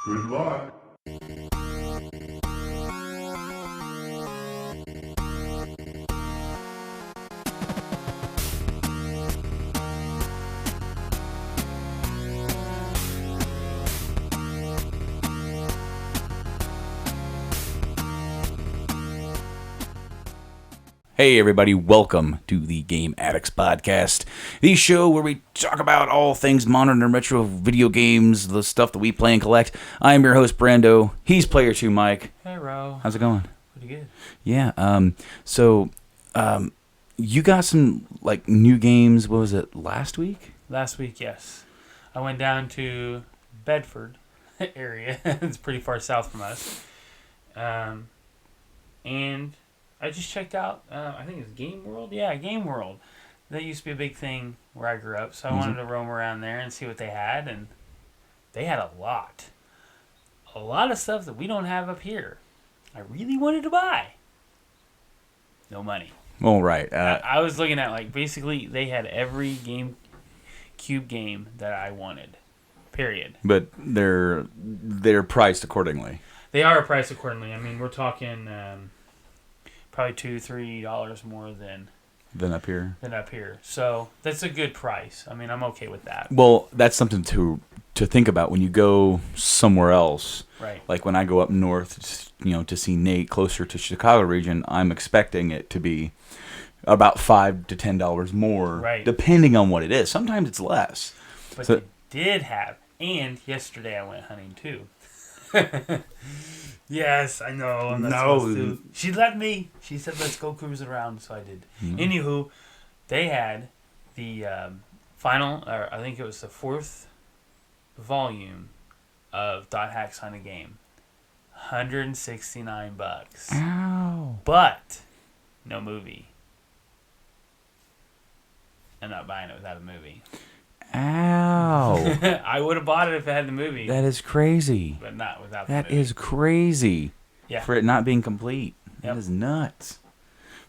Good luck. Hey everybody, welcome to the Game Addicts podcast, the show where we talk about all things modern and retro video games, the stuff that we play and collect. I'm your host Brando. He's player 2 Mike. Hey Ro. How's it going? Pretty good. Yeah, you got some like new games, what was it, last week? Last week, yes. I went down to Bedford area. It's pretty far south from us. And I just checked out, I think it's Game World? Yeah, Game World. That used to be a big thing where I grew up, so I wanted to roam around there and see what they had, and they had a lot. A lot of stuff that we don't have up here. I really wanted to buy. No money. Well, right. I was looking at, like, basically they had every GameCube game that I wanted. Period. But they're priced accordingly. They are priced accordingly. I mean, we're talking probably $2-3 more Than up here. So that's a good price. I mean, I'm okay with that. Well, that's something to think about when you go somewhere else. Right. Like when I go up north, to see Nate closer to Chicago region, I'm expecting it to be about $5 to $10 more, right, depending on what it is. Sometimes it's less. But they did have, and yesterday I went hunting too. Yes, I know. I'm not supposed to. She let me. She said, "Let's go cruise around," so I did. Mm-hmm. Anywho, they had the final, or I think it was the 4th volume of Dot Hacks on a Game. $169. Ow! But no movie. I'm not buying it without a movie. Ow! I would have bought it if it had the movie. That is crazy. But not without the movie. That is crazy. Yeah. For it not being complete. Yep. That is nuts.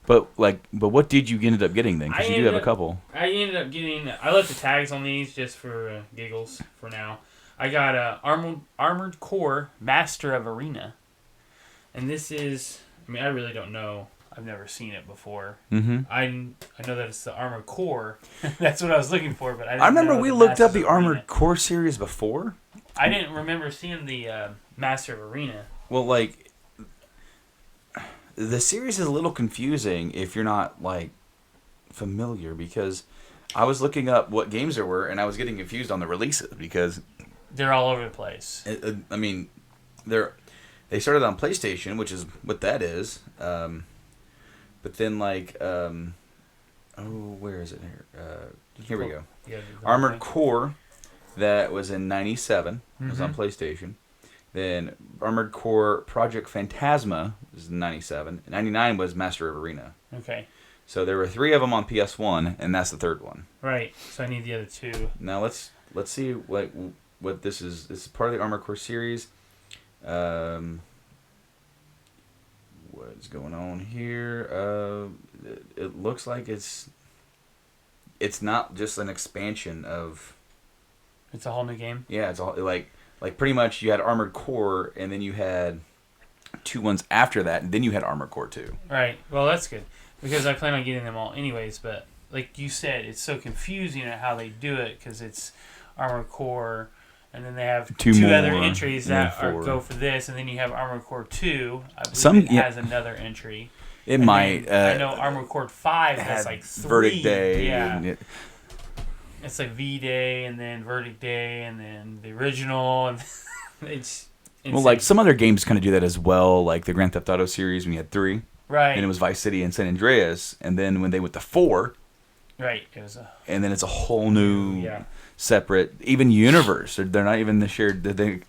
But what did you end up getting then? Because you do have a couple. I ended up getting. I left the tags on these just for giggles for now. I got Armored Core Master of Arena, and this is. I mean, I really don't know. I've never seen it before. Mm-hmm. I know that it's the Armored Core. That's what I was looking for, but I remember we looked up the Armored Core series before. I didn't remember seeing the Master of Arena. Well, like, the series is a little confusing if you're not, like, familiar, because I was looking up what games there were, and I was getting confused on the releases, because they're all over the place. I mean, they started on PlayStation, which is what that is. But then, like, where is it here? Here we go. Yeah, Armored Core, that was in 97, was on PlayStation. Then Armored Core Project Phantasma was in 97. 99 was Master of Arena. Okay. So there were 3 of them on PS1, and that's the 3rd one. Right. So I need the other 2. Now let's see what this is. This is part of the Armored Core series. What's going on here? It looks like it's not just an expansion of. It's a whole new game. Yeah, it's all like pretty much you had Armored Core, and then you had 2 ones after that, and then you had Armored Core 2. Right. Well, that's good because I plan on getting them all anyways. But like you said, it's so confusing at how they do it because it's ArmoredCore. And then they have 2 other entries that go for this, and then you have Armored Core 2. I believe it has another entry. It might. I know Armored Core 5 has like 3. Verdict Day. Yeah. It's like V-Day, and then Verdict Day, and then the original. And it's insane. Well, like some other games kind of do that as well, like the Grand Theft Auto series when you had 3. Right. And it was Vice City and San Andreas, and then when they went to 4. Right. It was and then it's a whole new. Separate, even universe. They're not even the shared. They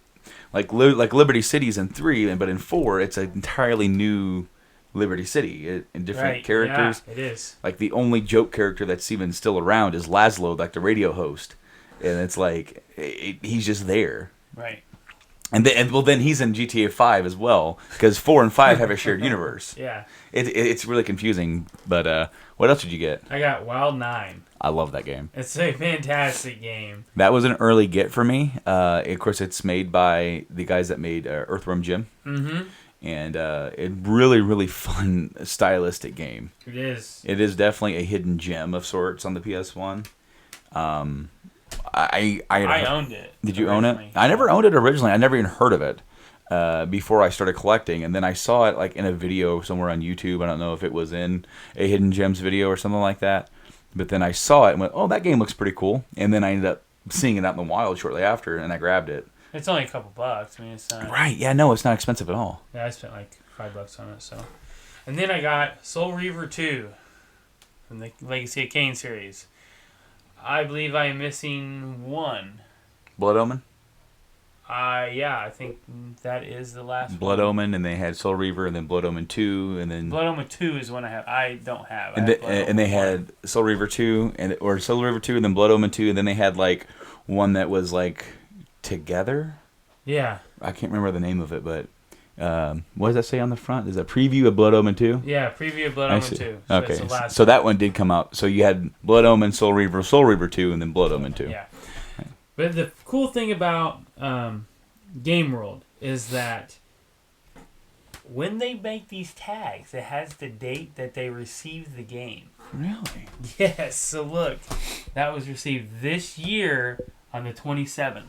like Liberty City's in 3, but in 4, it's an entirely new Liberty City in different characters. Yeah, it is. Like the only joke character that's even still around is Laszlo, like the radio host, and it's like he's just there. Right. And then he's in GTA 5 as well, because 4 and 5 have a shared universe. Yeah. It's really confusing. But what else did you get? I got Wild 9. I love that game. It's a fantastic game. That was an early get for me. Of course, it's made by the guys that made Earthworm Jim. Mm-hmm. And it really, really fun, stylistic game. It is. It is definitely a hidden gem of sorts on the PS1. I owned it. Did you own it? I never owned it originally. I never even heard of it before I started collecting. And then I saw it like in a video somewhere on YouTube. I don't know if it was in a Hidden Gems video or something like that. But then I saw it and went, oh, that game looks pretty cool. And then I ended up seeing it out in the wild shortly after, and I grabbed it. It's only a couple bucks. I mean, it's not... Right, yeah, no, it's not expensive at all. Yeah, I spent like $5 on it, so... And then I got Soul Reaver 2 from the Legacy of Kain series. I believe I am missing one. Blood Omen? Yeah, I think that is the last Blood one. Omen, and they had Soul Reaver, and then Blood Omen 2, and then... Blood Omen 2 is one I have. I don't have. And they had Soul Reaver 2, or Soul Reaver 2, and then Blood Omen 2, and then they had, like, one that was, like, together? Yeah. I can't remember the name of it, but... what does that say on the front? Is that preview of Blood Omen 2? Yeah, preview of Blood Omen 2. So okay, it's the last so that one did come out. So you had Blood Omen, Soul Reaver 2, and then Blood Omen 2. Yeah. But the cool thing about Game World is that when they make these tags, it has the date that they received the game. Really? Yes. So look, that was received this year on the 27th.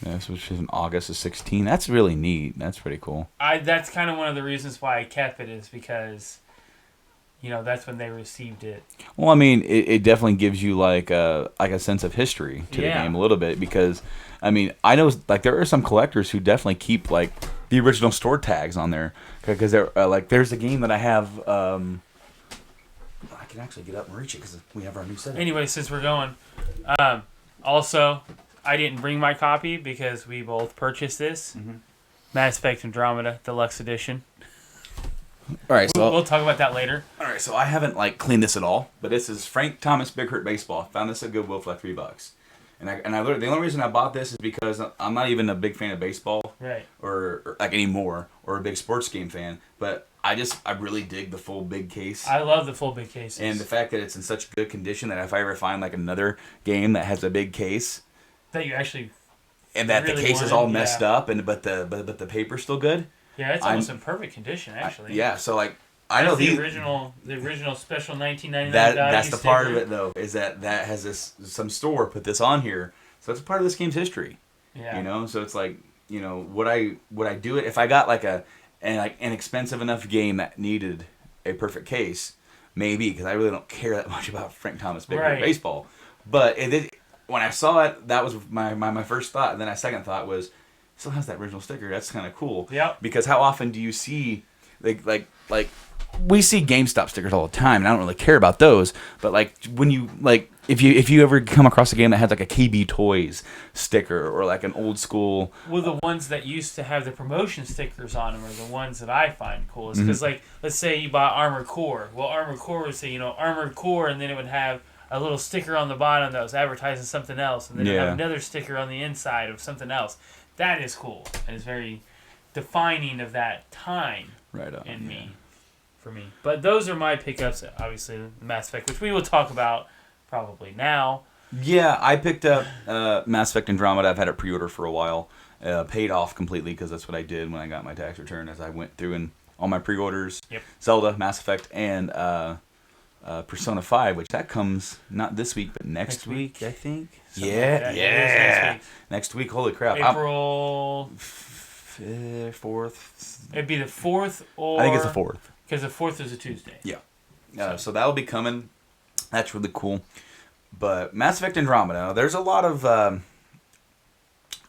Yes, which is in August of 16. That's really neat. That's pretty cool. That's kind of one of the reasons why I kept it, is because, that's when they received it. Well, I mean, it definitely gives you like a sense of history to the game a little bit, because, I mean, I know like there are some collectors who definitely keep like the original store tags on there, because they're like there's a game that I have. I can actually get up and reach it because we have our new setup. Anyway, since we're going, also, I didn't bring my copy because we both purchased this. Mm-hmm. Mass Effect Andromeda Deluxe Edition. All right, so we'll talk about that later. All right, so I haven't like cleaned this at all, but this is Frank Thomas Big Hurt Baseball. Found this at Goodwill for like $3, and I learned the only reason I bought this is because I'm not even a big fan of baseball, right? Or like anymore, or a big sports game fan, but I really dig the full big case. I love the full big cases, and the fact that it's in such good condition that if I ever find like another game that has a big case, that you actually and that really the case is all messed up, but the paper's still good. Yeah, it's almost in perfect condition, actually. So like I know the original special $19.99. That's the part of it though, is that has some store put this on here, so it's a part of this game's history. Yeah. So it's like would I do it if I got like an expensive enough game that needed a perfect case? Maybe, because I really don't care that much about Frank Thomas Big Hurt Baseball, but when I saw it, that was my first thought, and then my second thought was, it still has that original sticker. That's kind of cool. Yeah. Because how often do you see, like we see GameStop stickers all the time, and I don't really care about those. But like when you if you ever come across a game that has like a KB Toys sticker or like an old school. Well, the ones that used to have the promotion stickers on them are the ones that I find cool. Because like let's say you bought Armored Core. Well, Armored Core would say Armored Core, and then it would have a little sticker on the bottom that was advertising something else, and then it have another sticker on the inside of something else. That is cool, and it's very defining of that time for me. But those are my pickups, obviously, Mass Effect, which we will talk about probably now. Yeah, I picked up Mass Effect Andromeda. I've had it pre-order for a while. Paid off completely because that's what I did when I got my tax return, as I went through and all my pre-orders. Yep. Zelda, Mass Effect, and Persona 5, which that comes not this week, but next week, I think. Next week, holy crap. April 4th. It'd be the 4th, or... I think it's the 4th. Because the 4th is a Tuesday. Yeah. So that'll be coming. That's really cool. But Mass Effect Andromeda, there's a lot of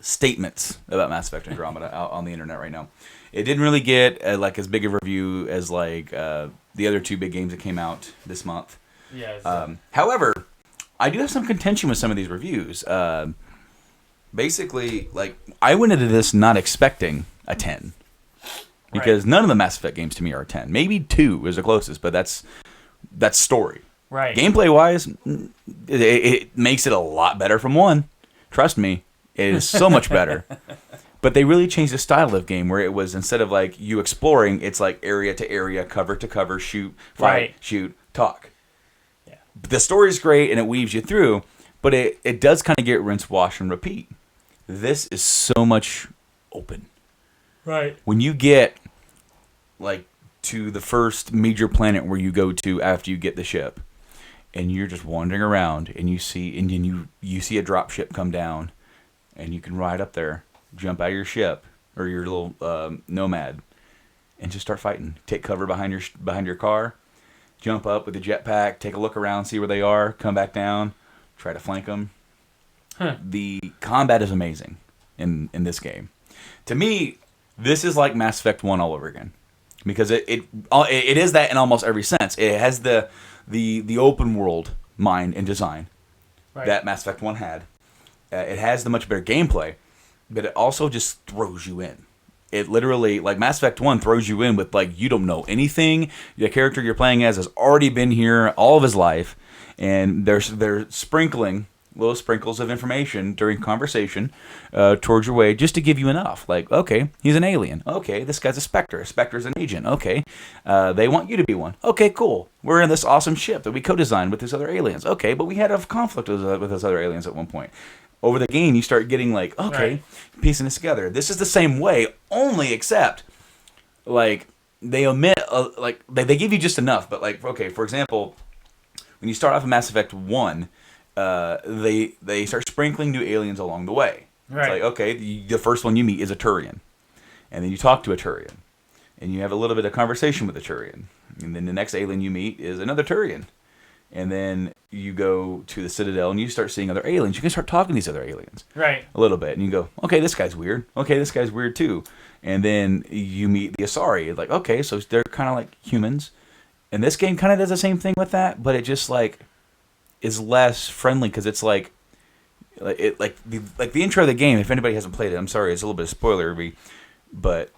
statements about Mass Effect Andromeda out on the internet right now. It didn't really get as big a review as the other two big games that came out this month. Yeah. However, I do have some contention with some of these reviews. Basically, I went into this not expecting a 10. Because none of the Mass Effect games to me are a 10. Maybe 2 is the closest, but that's story. Right. Gameplay-wise, it makes it a lot better from 1. Trust me, it is so much better. But they really changed the style of game, where it was, instead of you exploring, it's area to area, cover to cover, shoot, fight, shoot, talk. Yeah. the story's great and it weaves you through, but it does kind of get rinse, wash, and repeat. This is so much open. Right. When you get like to the first major planet where you go to after you get the ship, and you're just wandering around, and you see you see a drop ship come down, and you can ride up there, jump out of your ship or your little nomad, and just start fighting. Take cover behind your car, jump up with the jetpack, take a look around, see where they are, come back down, try to flank them. Huh. The combat is amazing in this game. To me, this is like Mass Effect 1 all over again, because it is that in almost every sense. It has the open world mind and design that Mass Effect 1 had. It has the much better gameplay, but it also just throws you in. It literally, like Mass Effect 1 throws you in with, like, you don't know anything. The character you're playing as has already been here all of his life, and they're sprinkling little sprinkles of information during conversation towards your way just to give you enough. Like, okay, he's an alien. Okay, this guy's a Spectre. Spectre's an agent. Okay, they want you to be one. Okay, cool. We're in this awesome ship that we co-designed with these other aliens. Okay, but we had a conflict with those other aliens at one point. Over the game, you start getting like, okay, piecing this together. This is the same way, only except, like, they omit, like, they give you just enough. But, like, okay, for example, when you start off in Mass Effect 1, they start sprinkling new aliens along the way. Right. It's like, okay, the first one you meet is a Turian. And then you talk to a Turian. And you have a little bit of conversation with a Turian. And then the next alien you meet is another Turian. And then you go to the Citadel and you start seeing other aliens. You can start talking to these other aliens. Right. A little bit. And you go, okay, this guy's weird. Okay, this guy's weird too. And then you meet the Asari. Like, okay, so they're kind of like humans. And this game kind of does the same thing with that, but it just like is less friendly because it's like the intro of the game. If anybody hasn't played it, I'm sorry, it's a little bit of spoilery, but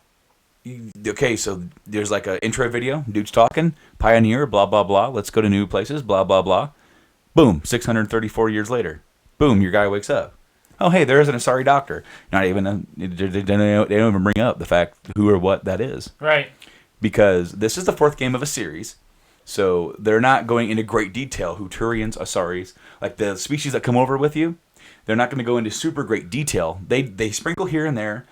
okay, so there's like an intro video, dude's talking, pioneer, blah blah blah. Let's go to new places, blah blah blah. Boom, 634 years later, boom, your guy wakes up. Oh hey, there is an Asari doctor. Not even they don't even bring up the fact who or what that is. Right. Because this is the fourth game of a series. So they're not going into great detail who Turians, Asaris, like the species that come over with you, they're not going to go into super great detail. They sprinkle here and there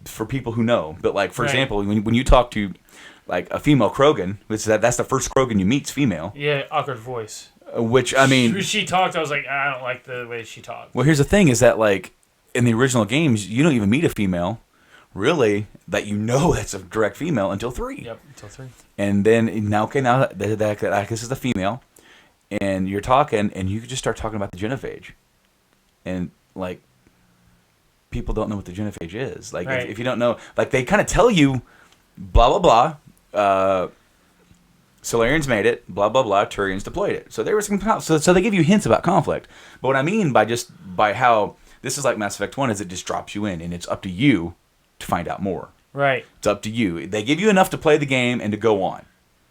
for people who know. But like, for example, when you talk to like a female Krogan, which that's the first Krogan you meet's female. Yeah, awkward voice. Which, I mean... She talked, I was like, I don't like the way she talked. Well, here's the thing is that like, in the original games, you don't even meet a female, really, that you know that's a direct female until 3. Yep, until 3. And then, now this is the female, and you're talking, and you just start talking about the genophage. And, like, people don't know what the genophage is. Like, if you don't know, like, they kind of tell you, blah, blah, blah, Solarians made it, blah, blah, blah, Turians deployed it. So there was some, so they give you hints about conflict. But what I mean by how this is like Mass Effect 1 is it just drops you in, and it's up to you to find out more. Right. It's up to you. They give you enough to play the game and to go on.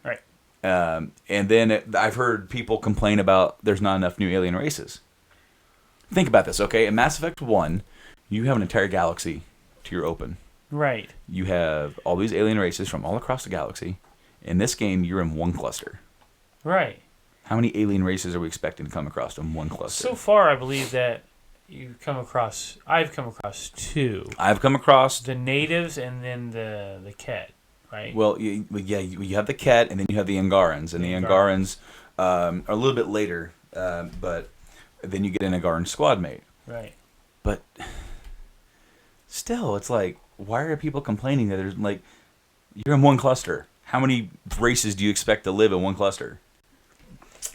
Right. And then I've heard people complain about there's not enough new alien races. Think about this, okay? In Mass Effect 1, you have an entire galaxy to your open. Right. You have all these alien races from all across the galaxy. In this game, you're in one cluster. Right. How many alien races are we expecting to come across in one cluster? So far, I believe that I've come across 2. I've come across the natives and then the Ket, right? Well, you have the Ket and then you have the Angarans, and the Angarans are a little bit later, but then you get an Angaran squad mate. Right. But still, it's like, why are people complaining that there's like you're in one cluster? How many races do you expect to live in one cluster?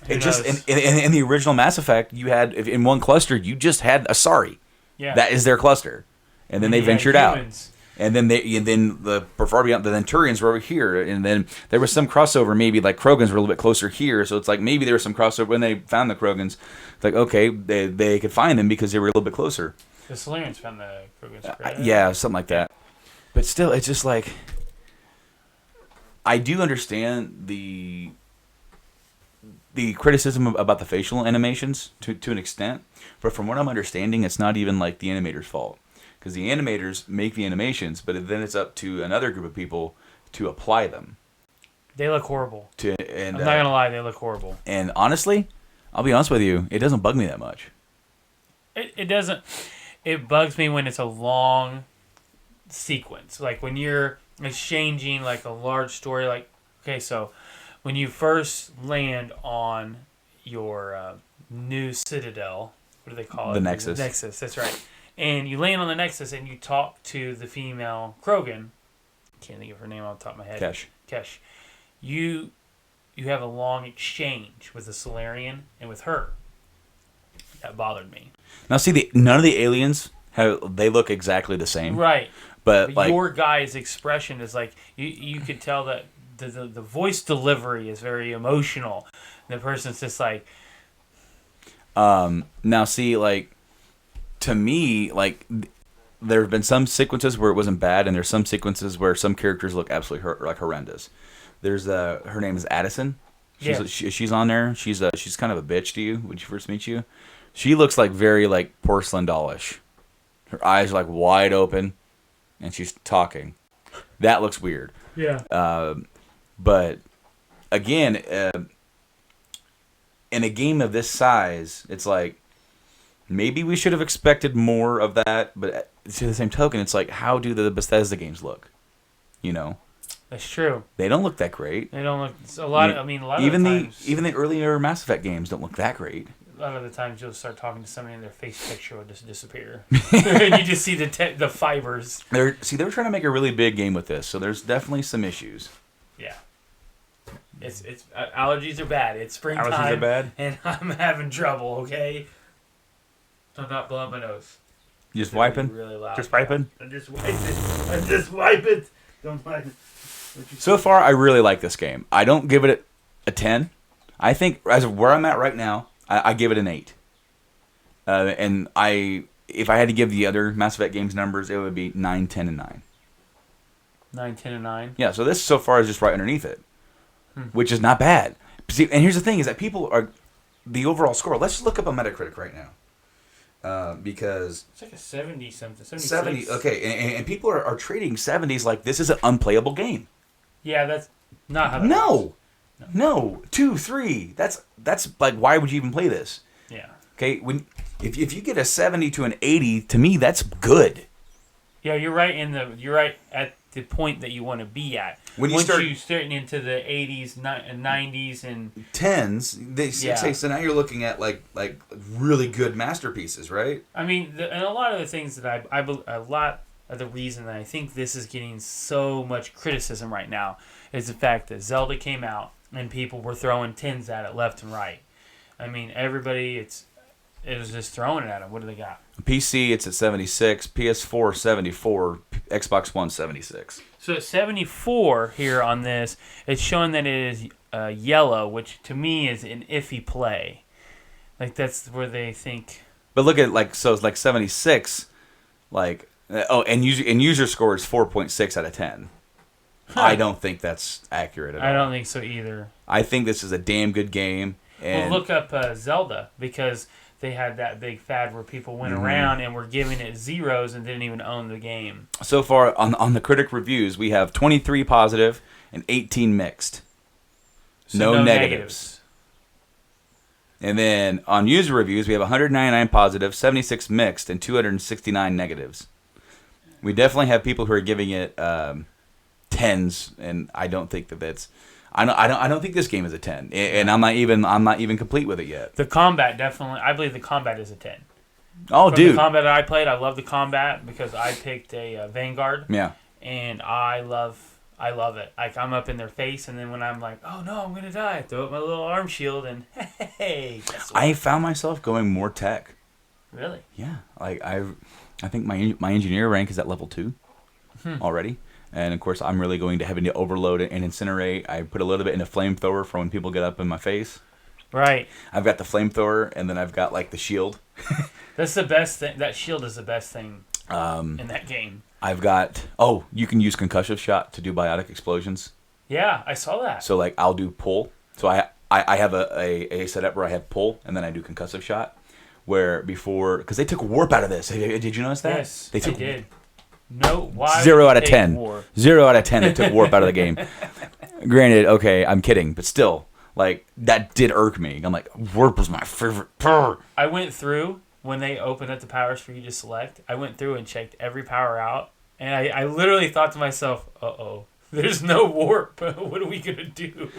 It just in the original Mass Effect, you had in one cluster you just had Asari. Yeah. That is their cluster, and then they ventured out, and then then Turians were over here, and then there was some crossover. Maybe like Krogans were a little bit closer here, so it's like maybe there was some crossover when they found the Krogans. It's like okay, they could find them because they were a little bit closer. The Solarians found the Krogans. Right? Yeah, something like that. But still, it's just like I do understand the criticism about the facial animations to an extent, but from what I'm understanding, it's not even like the animator's fault, because the animators make the animations, but then it's up to another group of people to apply them. They look horrible. I'm not gonna lie, they look horrible. And honestly, I'll be honest with you, it doesn't bug me that much. It doesn't. It bugs me when it's a long sequence. Like when you're exchanging like a large story. Like, okay, so when you first land on your new citadel, what do they call it? The Nexus. The Nexus, that's right. And you land on the Nexus and you talk to the female Krogan. Can't think of her name off the top of my head. Kesh. You have a long exchange with the Solarian and with her. That bothered me. Now, see, none of the aliens they look exactly the same, right? But like your guy's expression is like you could tell that the voice delivery is very emotional. And the person's just like. Now, see, like to me, like there have been some sequences where it wasn't bad, and there's some sequences where some characters look absolutely horrendous. There's her name is Addison. She's on there. She's kind of a bitch to you when she first meets you. She looks like very like porcelain dollish. Her eyes are like wide open, and she's talking. That looks weird. Yeah. But again, in a game of this size, it's like maybe we should have expected more of that. But to the same token, it's like, how do the Bethesda games look? You know. That's true. They don't look that great. They don't look a lot. A lot even of the times, even the earlier Mass Effect games don't look that great. A lot of the times you'll start talking to somebody and their face picture will just disappear, and you just see the fibers. They were trying to make a really big game with this, so there's definitely some issues. Yeah. It's allergies are bad. It's springtime. Allergies are bad, and I'm having trouble. Okay. So I'm not blowing my nose. You just wiping? Really loud. Just wiping? I just wipe it. Don't wipe it. So far, I really like this game. I don't give it a 10. I think, as of where I'm at right now, I give it an 8. And if I had to give the other Mass Effect games numbers, it would be 9, 10, and 9. 9, 10, and 9? Yeah, so this so far is just right underneath it, which is not bad. See, and here's the thing, is that people are... The overall score, let's just look up on Metacritic right now. Because... It's like a 70-something. 70, okay, and people are trading 70s like this is an unplayable game. Yeah, that's not how that works. No, 2, 3. That's like, why would you even play this? Yeah. Okay, if you get a 70 to an 80, to me that's good. Yeah, you're right at the point that you want to be at. Once you start into the 80s, 90s, and 10s, they say so. Now you're looking at like really good masterpieces, right? I mean, and a lot of the things that a lot of the reason that I think this is getting so much criticism right now is the fact that Zelda came out and people were throwing 10s at it left and right. I mean, everybody it was just throwing it at them. What do they got? PC, it's at 76. PS4, 74. Xbox One, 76. So at 74 here on this, it's showing that it is yellow, which to me is an iffy play. Like that's where they think. But look at so it's like 76, and user score is 4.6 out of 10. Huh. I don't think that's accurate at all. I don't think so either. I think this is a damn good game. And look up Zelda, because they had that big fad where people went around and were giving it zeros and didn't even own the game. So far, on the critic reviews, we have 23 positive and 18 mixed. So no negatives. And then on user reviews, we have 199 positive, 76 mixed, and 269 negatives. We definitely have people who are giving it 10s, and I don't think that's. I don't think this game is a 10, and I'm not even complete with it yet. The combat definitely, I believe the combat is a 10. Oh, dude! The combat that I played, I love the combat because I picked a Vanguard. Yeah. And I love it. Like I'm up in their face, and then when I'm like, oh no, I'm gonna die, I throw up my little arm shield, and hey. I found myself going more tech. Really? Yeah. Like I think my engineer rank is at level 2 already. And, of course, I'm really going to having to overload it and incinerate. I put a little bit in a flamethrower for when people get up in my face. Right. I've got the flamethrower, and then I've got, the shield. That's the best thing. That shield is the best thing in that game. I've got... you can use concussive shot to do biotic explosions. Yeah, I saw that. So, I'll do pull. So, I have a setup where I have pull, and then I do concussive shot. Where before... Because they took warp out of this. Did you notice that? Yes, they did. No, why 0 out of 10. War? 0 out of 10 they took warp out of the game. Granted, okay, I'm kidding, but still, Like, that did irk me. I'm like, warp was my favorite part. I went through, when they opened up the powers for you to select, I went through and checked every power out, and I literally thought to myself, uh-oh, there's no warp. What are we going to do?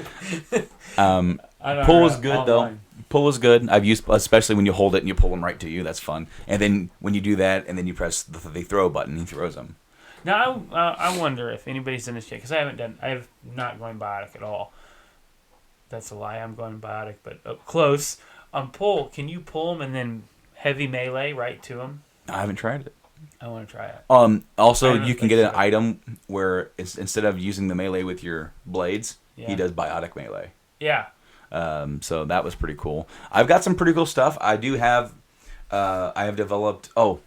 Pull is good, though. Pull is good. I've used, especially when you hold it and you pull them right to you. That's fun. And then when you do that, and then you press the throw button, he throws them. Now, I wonder if anybody's done this yet, because I have not gone biotic at all. That's a lie. I'm going biotic, but up close. Pull, can you pull them and then heavy melee right to them? I haven't tried it. I want to try it. Also, you can get an item where it's, instead of using the melee with your blades, he does biotic melee. Yeah. So that was pretty cool. I've got some pretty cool stuff. I do have. I have developed. Oh,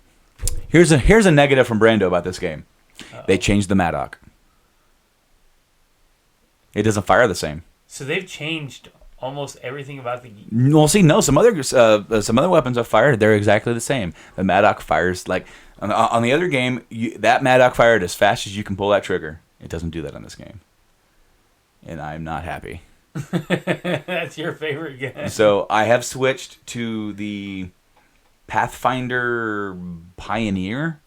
here's a negative from Brando about this game. Uh-oh. They changed the Maddock. It doesn't fire the same. So they've changed almost everything about the game. Well, see, no, some other weapons are fired. They're exactly the same. The Maddock fires like on the other game. That Maddock fired as fast as you can pull that trigger. It doesn't do that on this game, and I'm not happy. That's your favorite game. So I have switched to the Pathfinder Pioneer,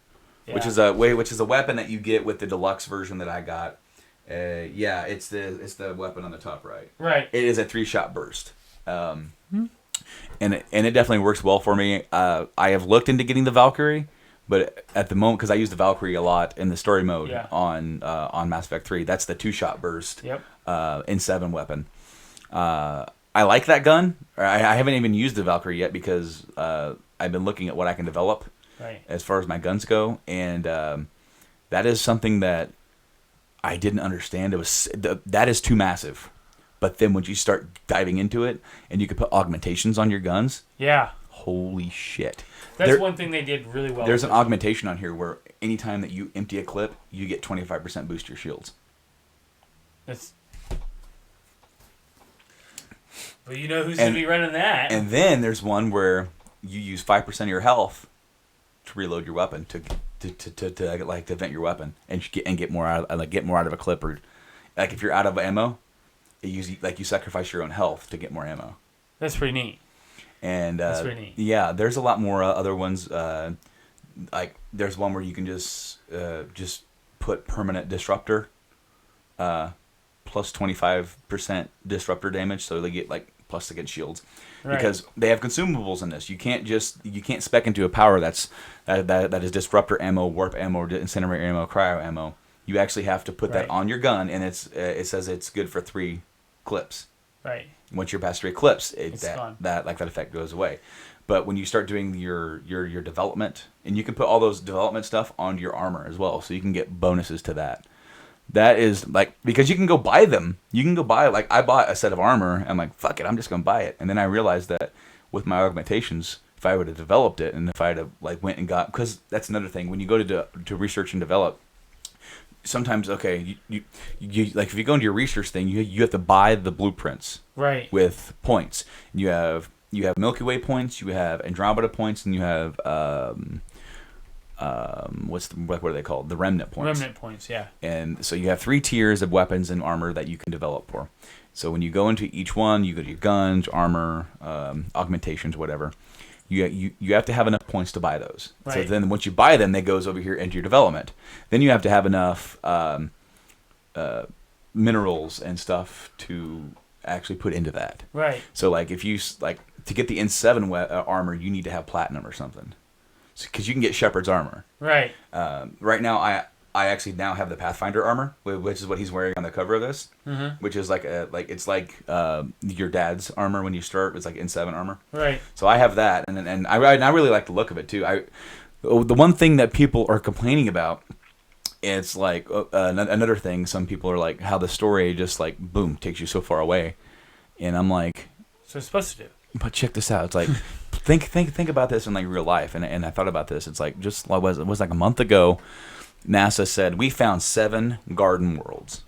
which is a weapon that you get with the deluxe version that I got. It's the weapon on the top right. Right. It is a 3-shot burst, and it definitely works well for me. I have looked into getting the Valkyrie, but at the moment, because I use the Valkyrie a lot in the story mode on Mass Effect 3, that's the 2-shot burst. Yep. In 7 weapon. I like that gun. I haven't even used the Valkyrie yet because I've been looking at what I can develop as far as my guns go, and that is something that I didn't understand. That is too massive. But then when you start diving into it, and you can put augmentations on your guns, holy shit! That's one thing they did really well. There's an augmentation on here where anytime that you empty a clip, you get 25% boost your shields. But you know who's going to be running that. And then there's one where you use 5% of your health to reload your weapon to vent your weapon and get more out of a clip, or like if you're out of ammo, you sacrifice your own health to get more ammo. That's pretty neat. And that's pretty neat. Yeah, there's a lot more other ones. Like there's one where you can just put permanent disruptor, plus 25% disruptor damage, so they get like plus against shields, because they have consumables in this. You can't spec into a power that is disruptor ammo, warp ammo, incinerator ammo, cryo ammo. You actually have to put that on your gun, and it says it's good for 3 clips. Right. Once you're past 3 clips, gone. that effect goes away. But when you start doing your development, and you can put all those development stuff onto your armor as well, so you can get bonuses to that. That is like, because you can go buy them. You can go buy, like, I bought a set of armor. And I'm like, fuck it, I'm just gonna buy it. And then I realized that with my augmentations, if I would have developed it, and if I had went and got, because that's another thing, when you go to research and develop, sometimes you like, if you go into your research thing, you have to buy the blueprints with points. You have Milky Way points, you have Andromeda points, and you have what are they called? The remnant points. Remnant points, yeah. And so you have 3 tiers of weapons and armor that you can develop for. So when you go into each one, you go to your guns, armor, augmentations, whatever. You have to have enough points to buy those. So then once you buy them, that goes over here into your development. Then you have to have enough minerals and stuff to actually put into that. Right. So like if you to get the N7 armor, you need to have platinum or something. Because you can get Shepard's armor. Right. Right now, I actually now have the Pathfinder armor, which is what he's wearing on the cover of this. Mm-hmm. Which is it's like your dad's armor when you start. It's like N7 armor. Right. So I have that, and I really like the look of it too. The one thing that people are complaining about, it's like another thing. Some people are like, how the story just like boom takes you so far away, and I'm like, so it's supposed to do. But check this out. It's like, think about this in like real life. And I thought about this. It's like, it was like a month ago, NASA said we found 7 garden worlds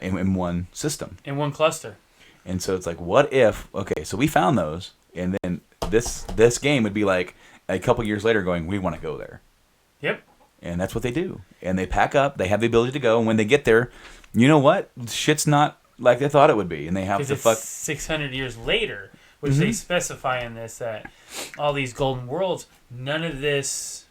in one system. In one cluster. And so it's like, what if, so we found those, and then this game would be like a couple years later going, we want to go there. Yep. And that's what they do. And they pack up, they have the ability to go, and when they get there, you know what? Shit's not like they thought it would be, and they have to fuck 600 years later, which they specify in this that all these golden worlds, none of this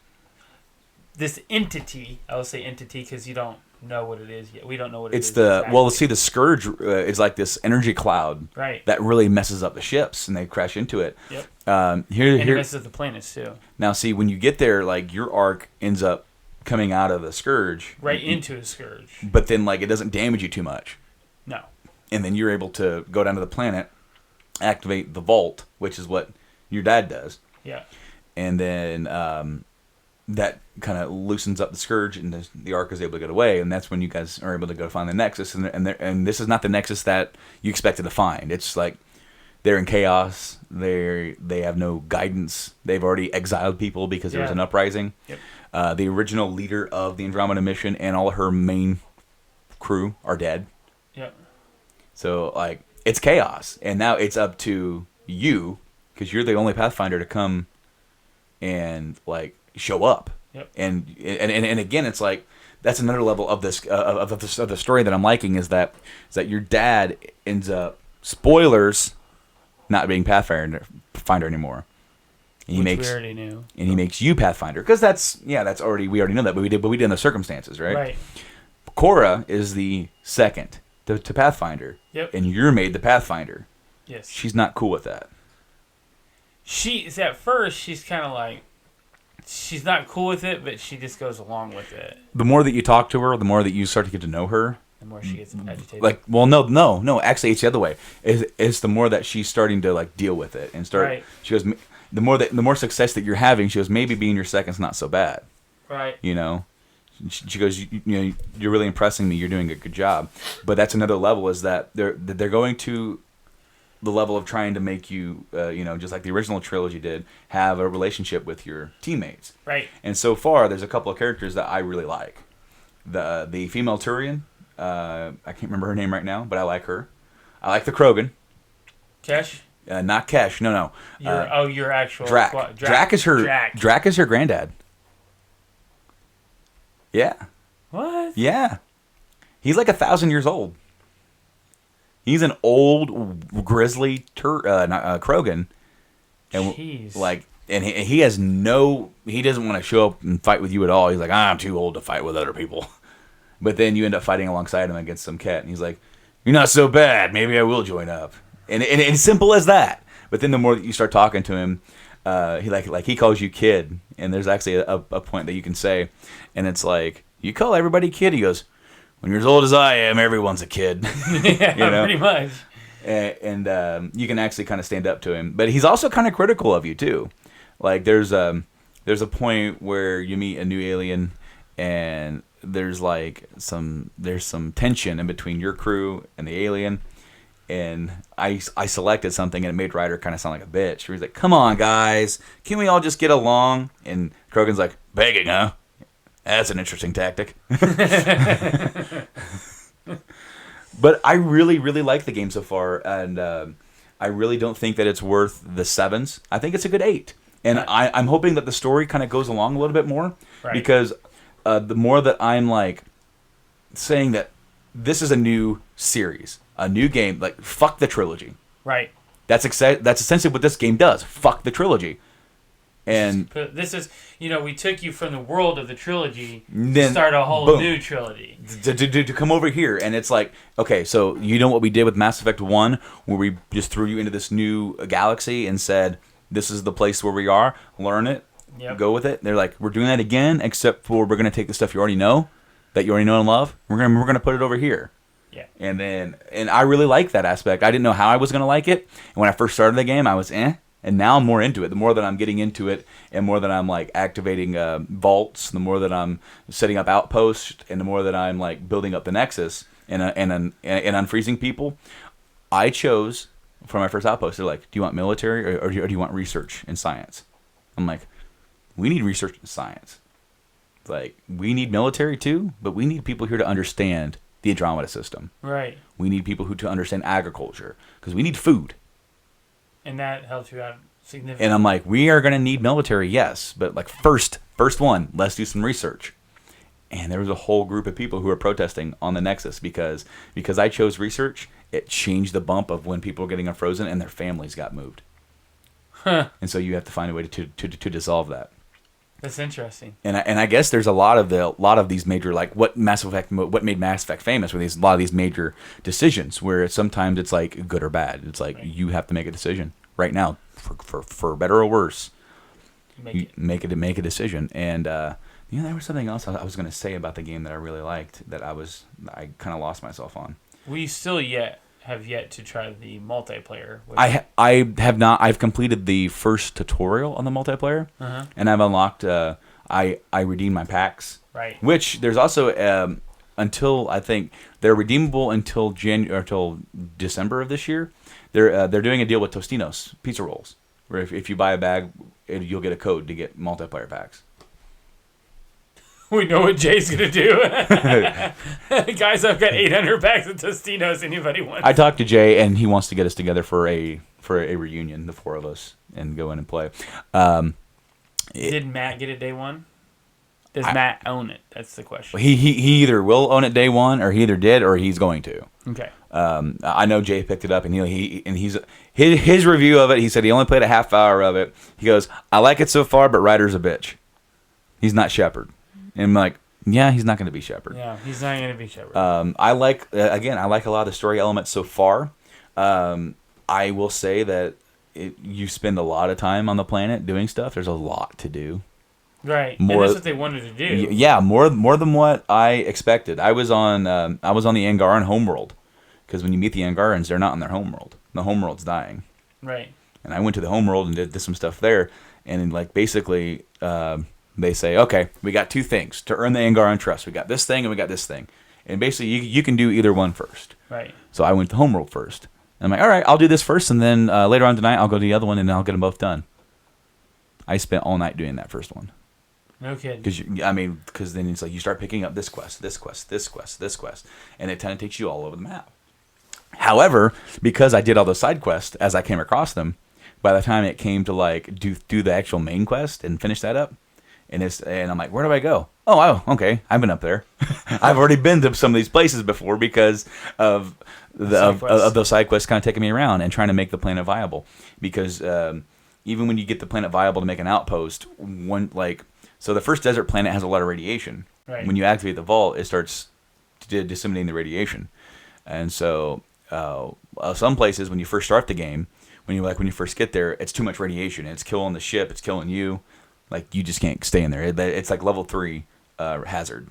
entity. I will say entity because you don't know what it is yet. We don't know what it is. See, the Scourge is like this energy cloud, right? That really messes up the ships, and they crash into it. Yep. And it messes up the planets too. Now, see, when you get there, like your arc ends up coming out of the Scourge, right into a Scourge, but then like it doesn't damage you too much. No. And then you're able to go down to the planet, activate the vault, which is what your dad does. Yeah. And then that kind of loosens up the Scourge, and the Ark is able to get away, and that's when you guys are able to go find the Nexus. And this is not the Nexus that you expected to find. It's like they're in chaos. They have no guidance. They've already exiled people because there was an uprising. Yep. The original leader of the Andromeda mission and all her main crew are dead. Yep. So like it's chaos, and now it's up to you because you're the only Pathfinder to come and like show up. Yep. And again, it's like that's another level of this of the story that I'm liking is that your dad ends up, spoilers, not being Pathfinder anymore. And we already knew. And he makes you Pathfinder because we already know that, but we did in the circumstances, right? Right. Cora is the second to Pathfinder. Yep. And you're made the Pathfinder. Yes. She's not cool with that. At first she's kind of like, she's not cool with it, but she just goes along with it. The more that you talk to her, the more that you start to get to know her, the more she gets agitated. Like, well, no. Actually, it's the other way. It's the more that she's starting to like deal with it and start. Right. She goes, the more success that you're having, she goes, maybe being your second's not so bad. Right. You know, she goes, you know, you're really impressing me. You're doing a good job. But that's another level is that they're going to the level of trying to make you, just like the original trilogy did, have a relationship with your teammates. Right. And so far, there's a couple of characters that I really like. The female Turian, I can't remember her name right now, but I like her. I like the Krogan. Kesh? Not Kesh, no. Your actual... Drac. Drac is her... Drac is her granddad. Yeah. What? Yeah. He's like 1,000 years old. He's an old grizzly Krogan, and jeez. he has no. He doesn't want to show up and fight with you at all. He's like, I'm too old to fight with other people. But then you end up fighting alongside him against some cat, and he's like, you're not so bad. Maybe I will join up. And it's simple as that. But then the more that you start talking to him, he calls you kid, and there's actually a point that you can say, and it's like, you call everybody kid. He goes, when you're as old as I am, everyone's a kid. Yeah, pretty much. And you can actually kind of stand up to him. But he's also kind of critical of you, too. Like, there's a point where you meet a new alien, and there's some tension in between your crew and the alien. And I selected something, and it made Ryder kind of sound like a bitch. He's like, come on, guys. Can we all just get along? And Krogan's like, begging, huh? That's an interesting tactic. But I really, really like the game so far, and I really don't think that it's worth the 7s. I think it's a good 8. And right. I'm hoping that the story kind of goes along a little bit more, right. Because the more that I'm like saying that this is a new series, a new game, like fuck the trilogy. Right. That's essentially what this game does. Fuck the trilogy. And this is, we took you from the world of the trilogy to start a whole new trilogy. To come over here, and it's like, okay, so you know what we did with Mass Effect 1, where we just threw you into this new galaxy and said, this is the place where we are, learn it, go with it. They're like, we're doing that again, except for we're going to take the stuff you already know and love, we're going to put it over here. Yeah. And I really like that aspect. I didn't know how I was going to like it, and when I first started the game, I was and now I'm more into it. The more that I'm getting into it, and more that I'm like activating vaults, the more that I'm setting up outposts, and the more that I'm like building up the Nexus and unfreezing people. I chose for my first outpost. They're like, "Do you want military or do you want research and science?" I'm like, "We need research and science. It's like we need military too, but we need people here to understand the Andromeda system. Right. We need people who to understand agriculture because we need food." And that helps you out significantly. And I'm like, we are going to need military, yes. But like first one, let's do some research. and there was a whole group of people who were protesting on the Nexus because I chose research. It changed the bump of when people were getting unfrozen and their families got moved. Huh. And so you have to find a way to dissolve that. That's interesting. And I guess there's a lot of these major, like what made Mass Effect famous were a lot of these major decisions where sometimes it's like good or bad. It's like you have to make a decision right now for better or worse. Make a decision. And there was something else I was going to say about the game that I really liked that I kind of lost myself on. We still have yet to try the multiplayer. I have not. I've completed the first tutorial on the multiplayer, and I've unlocked. I redeemed my packs. Right. Which there's also until I think they're redeemable until until December of this year. They're doing a deal with Tostinos pizza rolls, where if you buy a bag, you'll get a code to get multiplayer packs. We know what Jay's gonna do. Guys, I've got 800 packs of Tostinos. Anybody want? I talked to Jay, and he wants to get us together for a reunion, the four of us, and go in and play. Did Matt get it day one? Does Matt own it? That's the question. He either will own it day one, or he either did, or he's going to. Okay. I know Jay picked it up, and he's his review of it. He said he only played a half hour of it. He goes, "I like it so far, but Ryder's a bitch. He's not Shepard." And I'm like, yeah, he's not going to be Shepard. Yeah, he's not going to be Shepard. I like a lot of the story elements so far. I will say that you spend a lot of time on the planet doing stuff. There's a lot to do. Right, and that's what they wanted to do. Yeah, more than what I expected. I was on the Angaran homeworld, because when you meet the Angarans, they're not in their homeworld. The homeworld's dying. Right. And I went to the homeworld and did some stuff there, and like basically. They say, okay, we got two things to earn the Angaran trust. We got this thing and we got this thing. And basically, you can do either one first. Right. So I went to Homeworld first. And I'm like, all right, I'll do this first, and then later on tonight, I'll go to the other one, and then I'll get them both done. I spent all night doing that first one. No kidding. Because then it's like you start picking up this quest, and it kind of takes you all over the map. However, because I did all those side quests as I came across them, by the time it came to like do the actual main quest and finish that up, and I'm like, where do I go? Oh, okay, I've been up there. I've already been to some of these places before because of those side quests kind of taking me around and trying to make the planet viable. Because even when you get the planet viable to make an outpost, so the first desert planet has a lot of radiation. Right. When you activate the vault, it starts disseminating the radiation, and so some places when you first start the game, when you first get there, it's too much radiation. It's killing the ship. It's killing you. Like, you just can't stay in there. It's like level 3 hazard.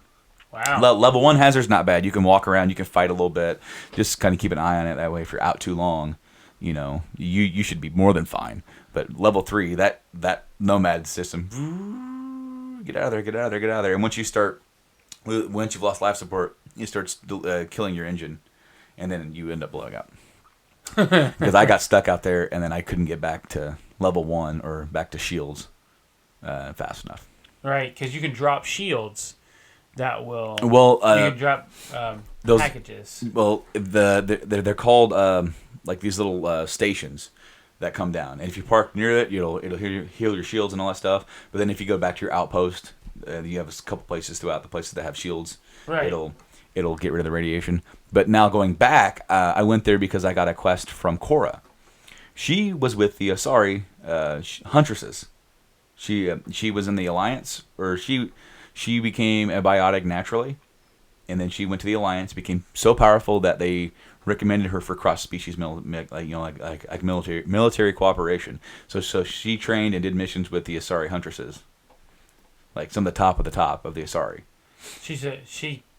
Wow. Level 1 hazard's not bad. You can walk around. You can fight a little bit. Just kind of keep an eye on it. That way, if you're out too long, you should be more than fine. But level 3, that nomad system, get out of there. And once you've lost life support, it starts killing your engine. And then you end up blowing up. Because I got stuck out there, and then I couldn't get back to level 1 or back to shields. Fast enough. Right, because you can drop shields that will. Well, you can drop those packages. Well, they're called like these little stations that come down, and if you park near it, it'll heal your shields and all that stuff. But then if you go back to your outpost, you have a couple places throughout the places that have shields. Right. It'll get rid of the radiation. But now going back, I went there because I got a quest from Cora. She was with the Asari Huntresses. She was in the Alliance, or she became a biotic naturally, and then she went to the Alliance, became so powerful that they recommended her for cross-species military cooperation. So she trained and did missions with the Asari Huntresses, like some of the top of the Asari.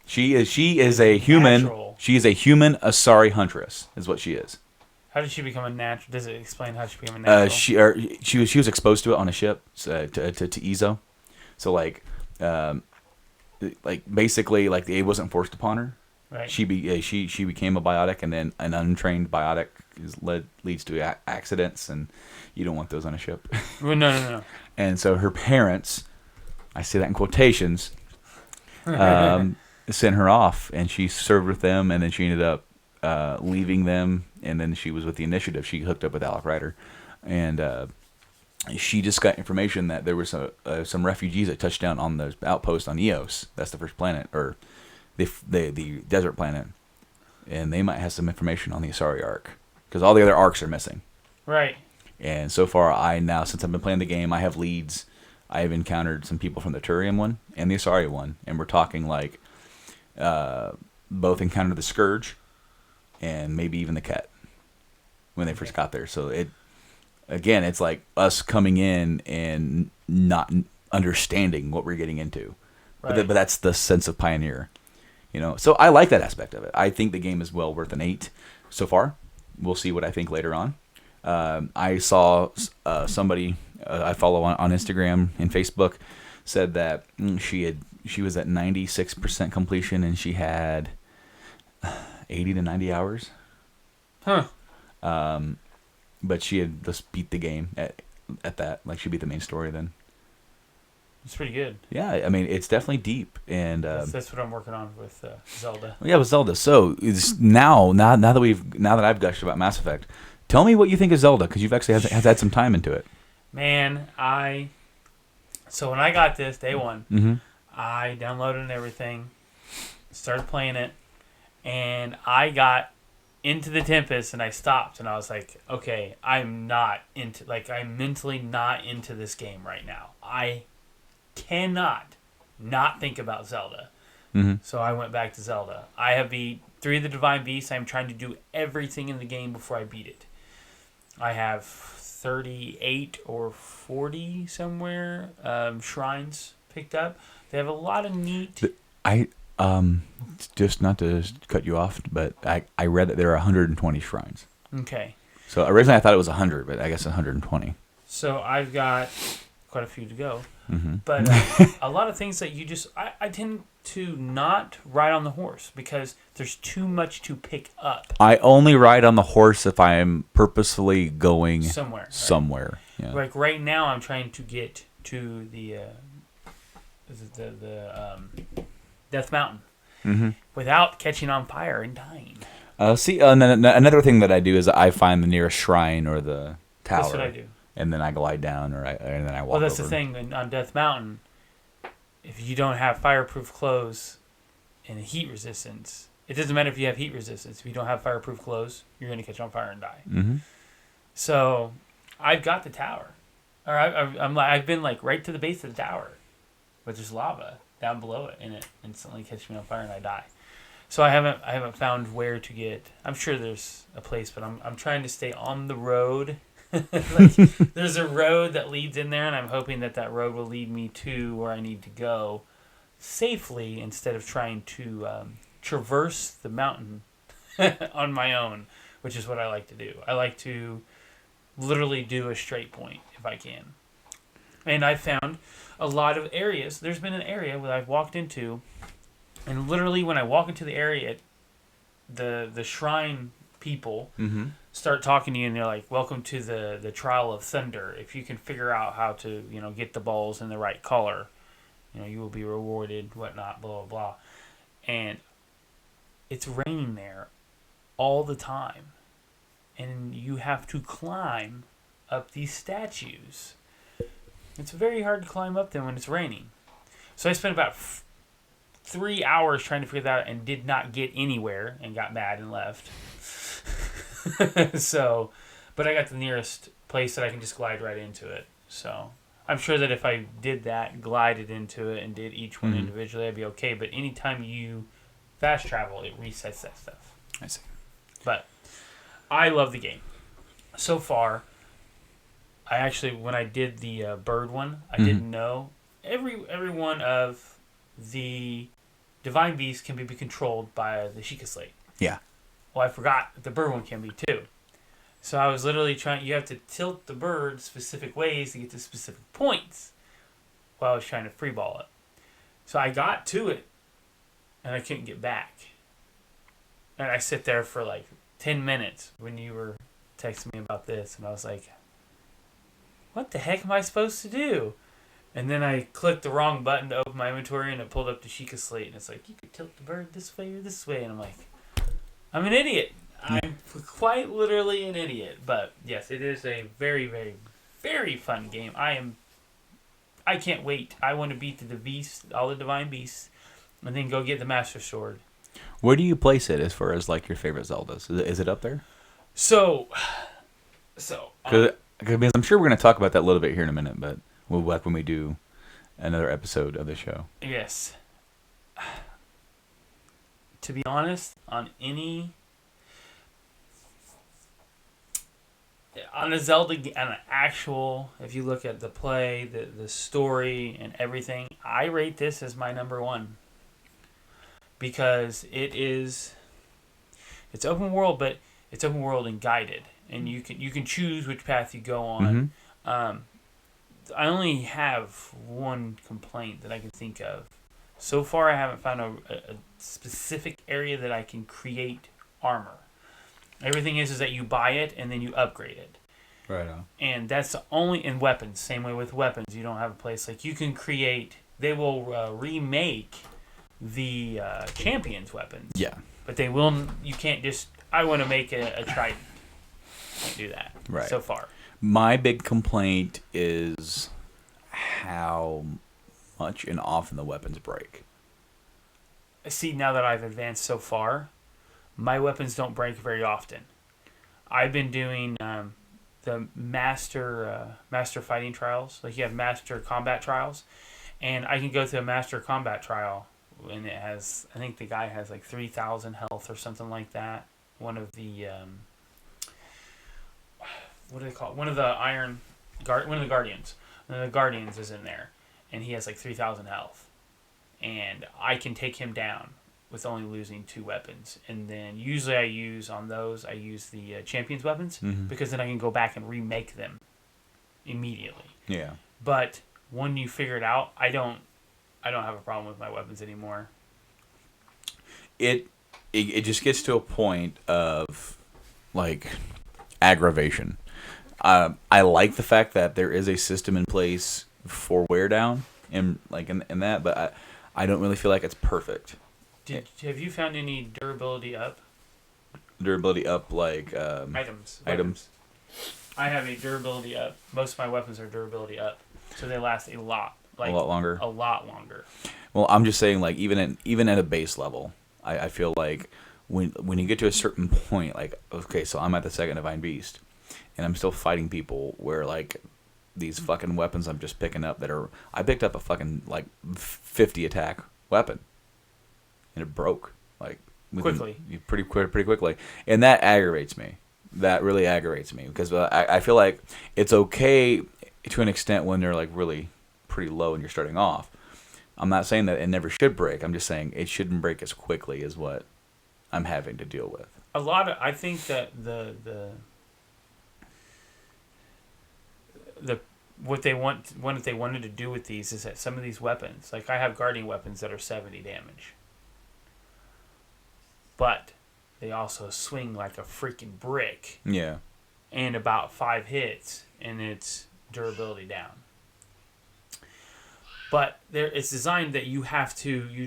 She is a human. Natural. She is a human Asari Huntress, is what she is. How did she become a natural? Does it explain how she became a natural? She was exposed to it on a ship to Ezo, so basically it wasn't forced upon her. Right. She became a biotic, and then an untrained biotic leads to accidents, and you don't want those on a ship. Well, no. And so her parents, I say that in quotations, sent her off, and she served with them, and then she ended up leaving them, and then she was with the Initiative. She hooked up with Alec Ryder, and she just got information that there was some refugees that touched down on the outpost on Eos. That's the first planet, or the desert planet, and they might have some information on the Asari arc because all the other arcs are missing. Right. And so far, since I've been playing the game, I have leads. I have encountered some people from the Turian one and the Asari one, and we're talking like both encountered the Scourge and maybe even the Ket when they first got there. So it's like us coming in and not understanding what we're getting into. Right. But that's the sense of pioneer, So I like that aspect of it. I think the game is well worth an 8 so far. We'll see what I think later on. I saw somebody I follow on Instagram and Facebook said that she was at 96% completion and she had 80 to 90 hours. Huh. But she had just beat the game at that. Like, she beat the main story then. It's pretty good. Yeah, I mean, it's definitely deep. And that's what I'm working on with Zelda. Yeah, with Zelda. So now that I've gushed about Mass Effect, tell me what you think of Zelda, because you've actually had some time into it. Man, so when I got this day one, mm-hmm. I downloaded and everything, started playing it, and I got into the Tempest and I stopped and I was like, okay, I'm mentally not into this game right now. I cannot not think about Zelda. Mm-hmm. So I went back to Zelda. I have beat 3 of the Divine Beasts. I'm trying to do everything in the game before I beat it. I have 38 or 40 somewhere shrines picked up. They have a lot of neat... just not to cut you off, but I read that there are 120 shrines. Okay. So originally I thought it was 100, but I guess 120. So I've got quite a few to go. Mm-hmm. But a lot of things that you just... I tend to not ride on the horse because there's too much to pick up. I only ride on the horse if I am purposefully going somewhere. Somewhere. Right? Yeah. Like right now I'm trying to get to the Death Mountain mm-hmm. without catching on fire and dying. Another thing that I do is I find the nearest shrine or the tower. That's what I do. And then I glide down, and then I walk. Well, that's over. the thing on Death Mountain. If you don't have fireproof clothes and heat resistance, it doesn't matter if you have heat resistance. If you don't have fireproof clothes, you're going to catch on fire and die. Mm-hmm. So I've got the tower, or I've been like right to the base of the tower, but there's lava down below it, and it instantly catches me on fire and I die. So I haven't found where to get. I'm sure there's a place, but I'm trying to stay on the road. Like, there's a road that leads in there, and I'm hoping that road will lead me to where I need to go safely instead of trying to traverse the mountain on my own, which is what I like to do. I like to literally do a straight point if I can. And I found a lot of areas. There's been an area where I've walked into, and literally when I walk into the area, the shrine people mm-hmm. start talking to you, and they're like, welcome to the Trial of Thunder. If you can figure out how to, get the balls in the right color, you will be rewarded, whatnot, blah, blah, blah. And it's raining there all the time. And you have to climb up these statues. It's very hard to climb up them when it's raining. So I spent about 3 hours trying to figure that out and did not get anywhere and got mad and left. So, but I got the nearest place that I can just glide right into it. So I'm sure that if I did that, glided into it, and did each one mm-hmm. individually, I'd be okay. But anytime you fast travel, it resets that stuff. I see. But I love the game. So far, I actually, when I did the bird one, I mm-hmm. didn't know. Every one of the Divine Beasts can be controlled by the Sheikah Slate. Yeah. Well, I forgot that the bird one can be too. So I was literally you have to tilt the bird specific ways to get to specific points while I was trying to freeball it. So I got to it, and I couldn't get back. And I sit there for like 10 minutes when you were texting me about this, and I was like, what the heck am I supposed to do? And then I clicked the wrong button to open my inventory, and it pulled up the Sheikah Slate, and it's like, you could tilt the bird this way or this way, and I'm like, I'm an idiot. I'm quite literally an idiot. But yes, it is a very, very, very fun game. I can't wait. I want to beat the beast, all the divine beasts, and then go get the Master Sword. Where do you place it as far as like your favorite Zeldas? Is it up there? So, Because I'm sure we're going to talk about that a little bit here in a minute, but we'll like when we do another episode of the show. yes. To be honest, on a Zelda, on an actual, if you look at the play, the story, and everything, I rate this as my number one. Because it's open world, but it's open world and guided, and you can choose which path you go on. Mm-hmm. I only have one complaint that I can think of. So far, I haven't found a specific area that I can create armor. Everything is that you buy it and then you upgrade it. Right on. And that's the only in weapons. Same way with weapons, you don't have a place like you can create. They will remake the champions weapons. Yeah. But they will. You can't just. I want to make a trident. Can't do that. Right. So far. My big complaint is how much and often the weapons break. See, now that I've advanced so far, my weapons don't break very often. I've been doing the master fighting trials. Like you have master combat trials, and I can go through a master combat trial, and it has. I think the guy has like 3,000 health or something like that. One of the what do they call it? One of the guardians. One of the guardians is in there, and he has like 3,000 health, and I can take him down with only losing 2 weapons. And then usually I use the champions weapons, because then I can go back and remake them immediately. Yeah. But when you figure it out, I don't have a problem with my weapons anymore. It just gets to a point of like aggravation. I like the fact that there is a system in place for wear down and like in that, but I don't really feel like it's perfect. Have you found any durability up? Durability up, like Items. I have a durability up. Most of my weapons are durability up, so they last a lot. Like a lot longer. A lot longer. Well, I'm just saying, like even at a base level, I feel like when you get to a certain point, like okay, so I'm at the second divine beast, and I'm still fighting people where like these fucking weapons I'm just picking up I picked up a fucking like 50 attack weapon, and it broke like pretty quickly, and that aggravates me. That really aggravates me because I feel like it's okay to an extent when they're like really pretty low and you're starting off. I'm not saying that it never should break. I'm just saying it shouldn't break as quickly as what I'm having to deal with. I think that what they wanted to do with these is that some of these weapons, like I have guardian weapons that are 70 damage, but they also swing like a freaking brick. Yeah. And about 5 hits, and it's durability down. But it's designed that you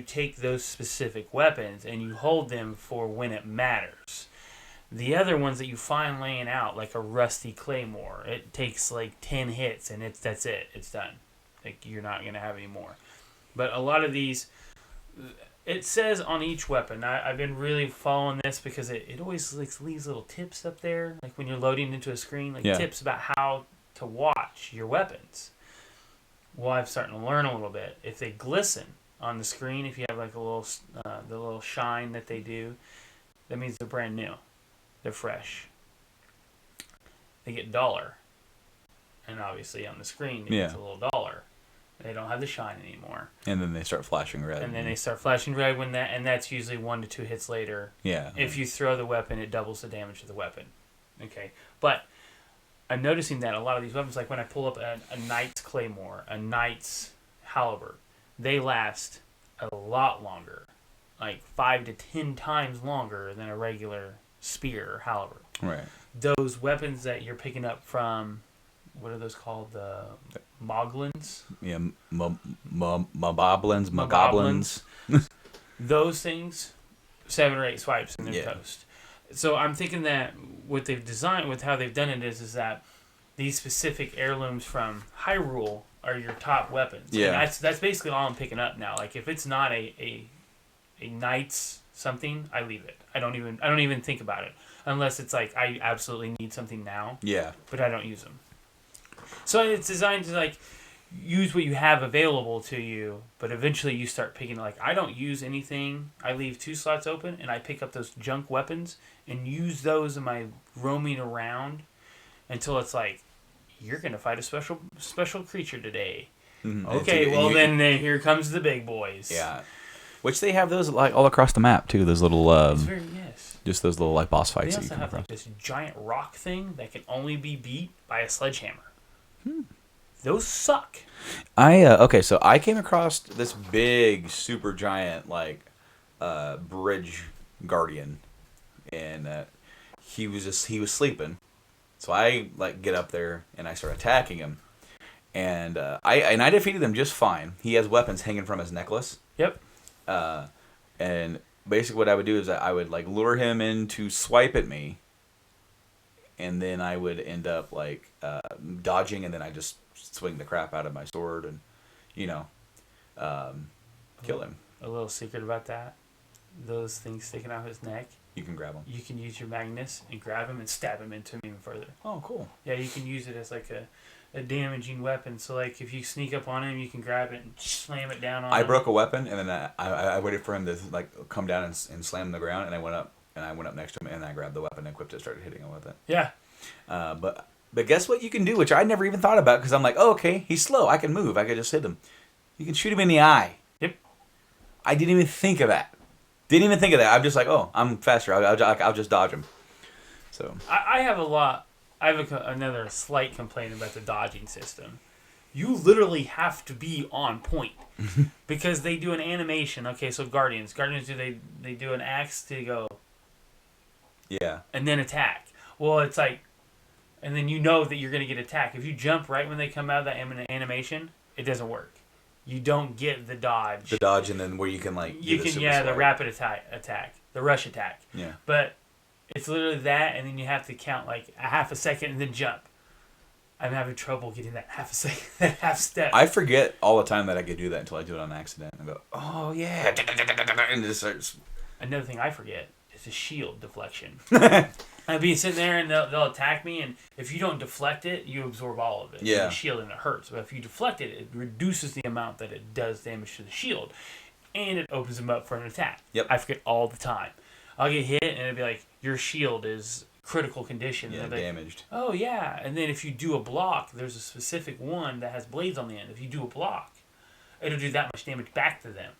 take those specific weapons and you hold them for when it matters. The other ones that you find laying out, like a rusty claymore, it takes like 10 hits and that's it. It's done. Like you're not going to have any more. But a lot of these, it says on each weapon, I've been really following this because it always like leaves little tips up there, like when you're loading into a screen, tips about how to watch your weapons. Well, I'm starting to learn a little bit. If they glisten on the screen, if you have like a little, the little shine that they do, that means they're brand new. They're fresh. They get duller. And obviously on the screen, it's a little duller. They don't have the shine anymore. And then they start flashing red. And then they start flashing red and that's usually 1 to 2 hits later. Yeah. If you throw the weapon, it doubles the damage of the weapon. Okay. But I'm noticing that a lot of these weapons, like when I pull up a knight's claymore, a knight's halberd, they last a lot longer, like 5 to 10 times longer than a regular spear or halberd. Right. Those weapons that you're picking up from, what are those called? The moglins? Yeah, mogoblins. Those things, 7 or 8 swipes and they're toast. So I'm thinking that what they've designed with how they've done it is that these specific heirlooms from Hyrule are your top weapons. Yeah. And that's basically all I'm picking up now. Like if it's not a knight's something, I leave it. I don't even think about it unless it's like I absolutely need something now. Yeah. But I don't use them. So it's designed to like use what you have available to you, but eventually you start picking like I don't use anything. I leave 2 slots open and I pick up those junk weapons and use those in my roaming around until it's like you're gonna fight a special creature today. Mm-hmm. Okay, well then here comes the big boys. Yeah. Which they have those like all across the map too. Those little yes. just those little like boss fights. They also have like this giant rock thing that can only be beat by a sledgehammer. Those suck. So I came across this big, super giant like bridge guardian, and he was sleeping, so I like get up there and I start attacking him, and I defeated him just fine. He has weapons hanging from his necklace. Yep. And basically what I would do is I would like lure him in to swipe at me, and then I would end up like dodging, and then I just swing the crap out of my sword and, kill him. A little secret about that. Those things sticking out his neck. You can grab him. You can use your Magnus and grab him and stab him into him even further. Oh, cool. Yeah, you can use it as like a damaging weapon. So like if you sneak up on him, you can grab it and slam it down on him. I broke a weapon, and then I waited for him to like come down and slam the ground, and I went up next to him, and I grabbed the weapon and equipped it, started hitting him with it. Yeah. But guess what you can do, which I never even thought about, because I'm like, oh, okay, he's slow. I can move. I could just hit him. You can shoot him in the eye. Yep. I didn't even think of that. I'm just like, oh, I'm faster. I'll just dodge him. So I have another slight complaint about the dodging system. You literally have to be on point because they do an animation. Okay, so Guardians they do an axe to go. Yeah. And then attack. Well, it's like, and then you know that you're going to get attacked. If you jump right when they come out of that animation, it doesn't work. You don't get the dodge. The dodge, and then where you can like the rapid attack, the rush attack. Yeah. But it's literally that, and then you have to count like a half a second and then jump. I'm having trouble getting that half a second, that half step. I forget all the time that I could do that until I do it on accident. I go, oh yeah, and it just starts. Another thing I forget is the shield deflection. I'd be sitting there and they'll attack me, and if you don't deflect it, you absorb all of it. Yeah. The shield, and it hurts. But if you deflect it, it reduces the amount that it does damage to the shield, and it opens them up for an attack. Yep. I forget all the time. I'll get hit, and it'll be like, your shield is critical condition. Yeah, and like, damaged. oh, yeah. And then if you do a block, there's a specific one that has blades on the end. If you do a block, it'll do that much damage back to them,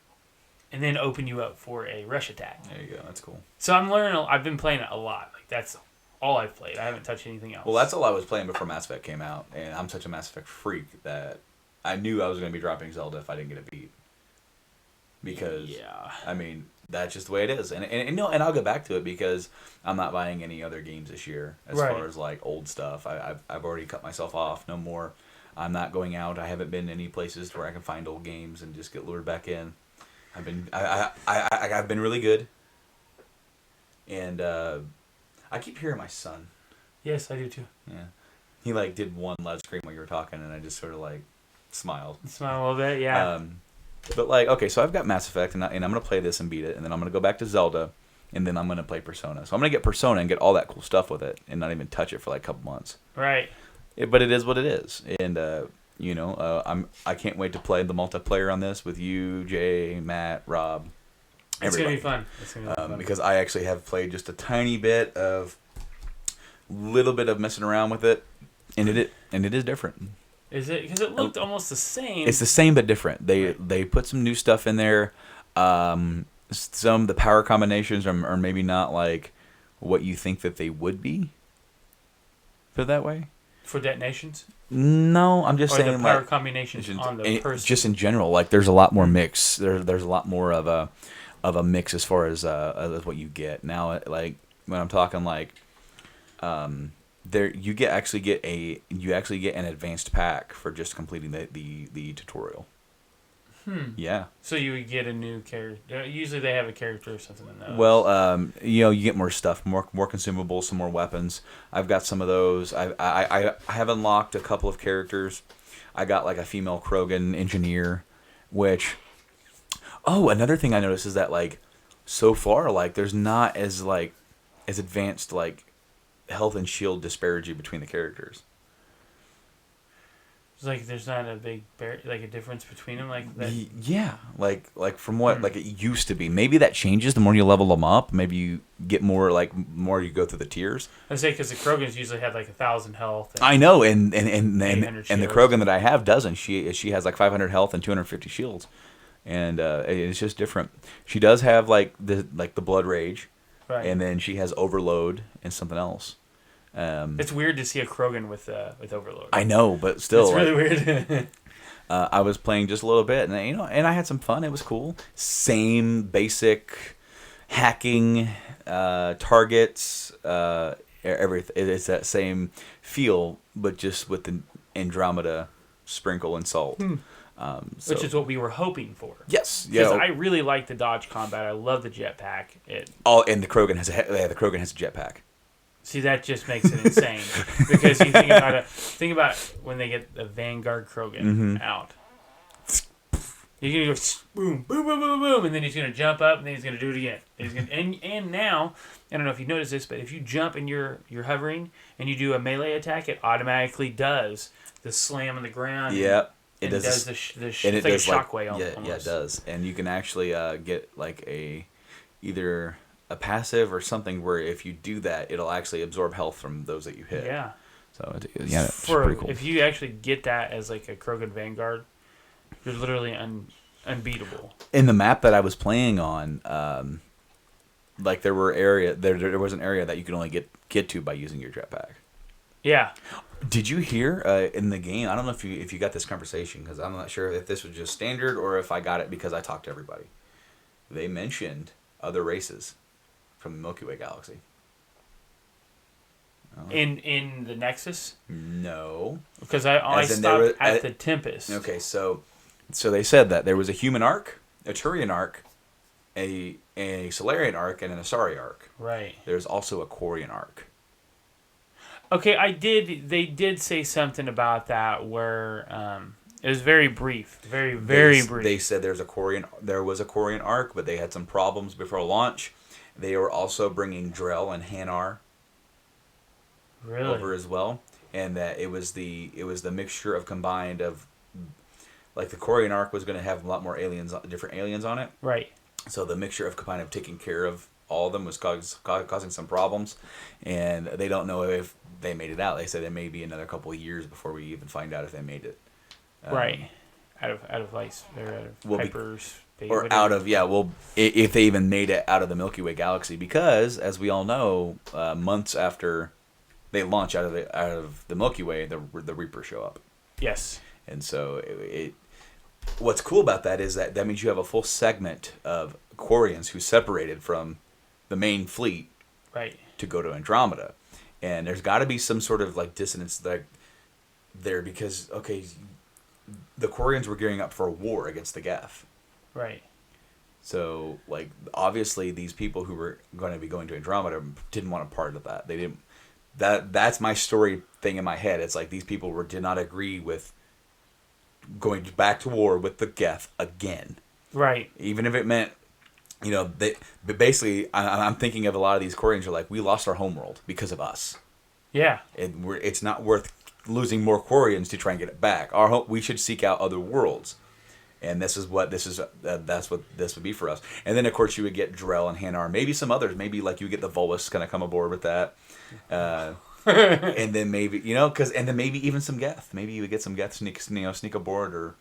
and then open you up for a rush attack. There you go. That's cool. So I'm learning. I've been playing it a lot. Like that's all I've played. I haven't touched anything else. Well, that's all I was playing before Mass Effect came out, and I'm such a Mass Effect freak that I knew I was going to be dropping Zelda if I didn't get a beat. Because I mean, that's just the way it is, and I'll get back to it because I'm not buying any other games this year as far as like old stuff. I've already cut myself off. No more. I'm not going out. I haven't been any places where I can find old games and just get lured back in. I've been really good, and I keep hearing my son. Yes, I do too. Yeah, he like did one loud scream while you were talking, and I just sort of like smiled. Smile a little bit, yeah. But like, okay, so I've got Mass Effect, and I'm gonna play this and beat it, and then I'm gonna go back to Zelda, and then I'm gonna play Persona. So I'm gonna get Persona and get all that cool stuff with it, and not even touch it for like a couple months. Right. But it is what it is, and I can't wait to play the multiplayer on this with you, Jay, Matt, Rob. It's everybody. gonna be fun. It's gonna be fun Because I actually have played just a tiny bit of, little bit of messing around with it, and it is different. Is it? Because it looked almost the same. It's the same but different. They put some new stuff in there. Some of the power combinations are maybe not like what you think that they would be. Put it that way. For detonations? No, I'm just saying the power combinations on the person. Just in general, like there's a lot more mix. There's a lot more of a mix as far as what you get now. Like when I'm talking like, you actually get an advanced pack for just completing the tutorial. Yeah. So you would get a new character. Usually they have a character or something in those. Well, you get more stuff, more consumables, some more weapons. I've got some of those. I have unlocked a couple of characters. I got like a female Krogan engineer, which. Oh, another thing I noticed is that like, so far like there's not as advanced like health and shield disparity between the characters. It's like there's not a big a difference between them like that. Yeah, like from what like it used to be. Maybe that changes the more you level them up. Maybe you get more you go through the tiers. I say because the Krogans usually had like 1,000 health. I know, and the shields. Krogan that I have doesn't. She has like 500 health and 250 shields, and it's just different. She does have like the blood rage, right. And then she has overload and something else. It's weird to see a Krogan with overload. I know, but still, it's really weird. I was playing just a little bit, and and I had some fun. It was cool. Same basic hacking, targets, everything. It's that same feel, but just with the Andromeda sprinkle and salt. Which is what we were hoping for. Yes, because I really like the dodge combat. I love the jetpack. And the Krogan has a jetpack. See, that just makes it insane because you think about when they get the Vanguard Krogan out. You're gonna go boom, boom, boom, boom, boom, and then he's gonna jump up, and then he's gonna do it again. And now, I don't know if you noticed this, but if you jump and you're hovering and you do a melee attack, it automatically does the slam on the ground. Yep. It does it's like a shockwave almost. Yeah, it does. And you can actually get like either a passive or something where if you do that, it'll actually absorb health from those that you hit. Yeah. So it's pretty cool. If you actually get that as like a Krogan Vanguard, you're literally unbeatable. In the map that I was playing on, like there was an area that you could only get to by using your jetpack. Yeah. Did you hear in the game? I don't know if you got this conversation because I'm not sure if this was just standard or if I got it because I talked to everybody. They mentioned other races from the Milky Way galaxy. Oh. In the Nexus? No, because I stopped at the Tempest. Okay, so they said that there was a human arc, a Turian arc, a Solarian arc, and an Asari arc. Right. There's also a Quarian arc. Okay, they did say something about that where it was very brief, very brief. They said there was a Quarian arc, but they had some problems before launch. They were also bringing Drell and Hanar over as well, and that it was the mixture of combined of like the Quarian arc was going to have a lot more different aliens on it. Right. So the mixture of kind of taking care of all of them was causing some problems, and they don't know if they made it out. They said it may be another couple of years before we even find out if they made it. Right. Out of lights or out of hypers. Or out of if they even made it out of the Milky Way galaxy, because as we all know, months after they launch out of the Milky Way, the Reapers show up. Yes. And so what's cool about that is that means you have a full segment of Quarians who separated from the main fleet, right, to go to Andromeda, and there's got to be some sort of like dissonance there because the Quarians were gearing up for a war against the Geth. Right. So, like, obviously, these people who were going to be going to Andromeda didn't want a part of that. They didn't. That's my story thing in my head. It's like these people did not agree with going back to war with the Geth again. Right. Even if it meant, but basically, I'm thinking of a lot of these Quarians are like, we lost our homeworld because of us. Yeah. It's not worth losing more Quarians to try and get it back. We should seek out other worlds. And that's what this would be for us. And then, of course, you would get Drell and Hanar. Maybe some others. Maybe, like, you get the Volus kind of come aboard with that. And then maybe, and then maybe even some Geth. Maybe you would get some Geth sneak aboard,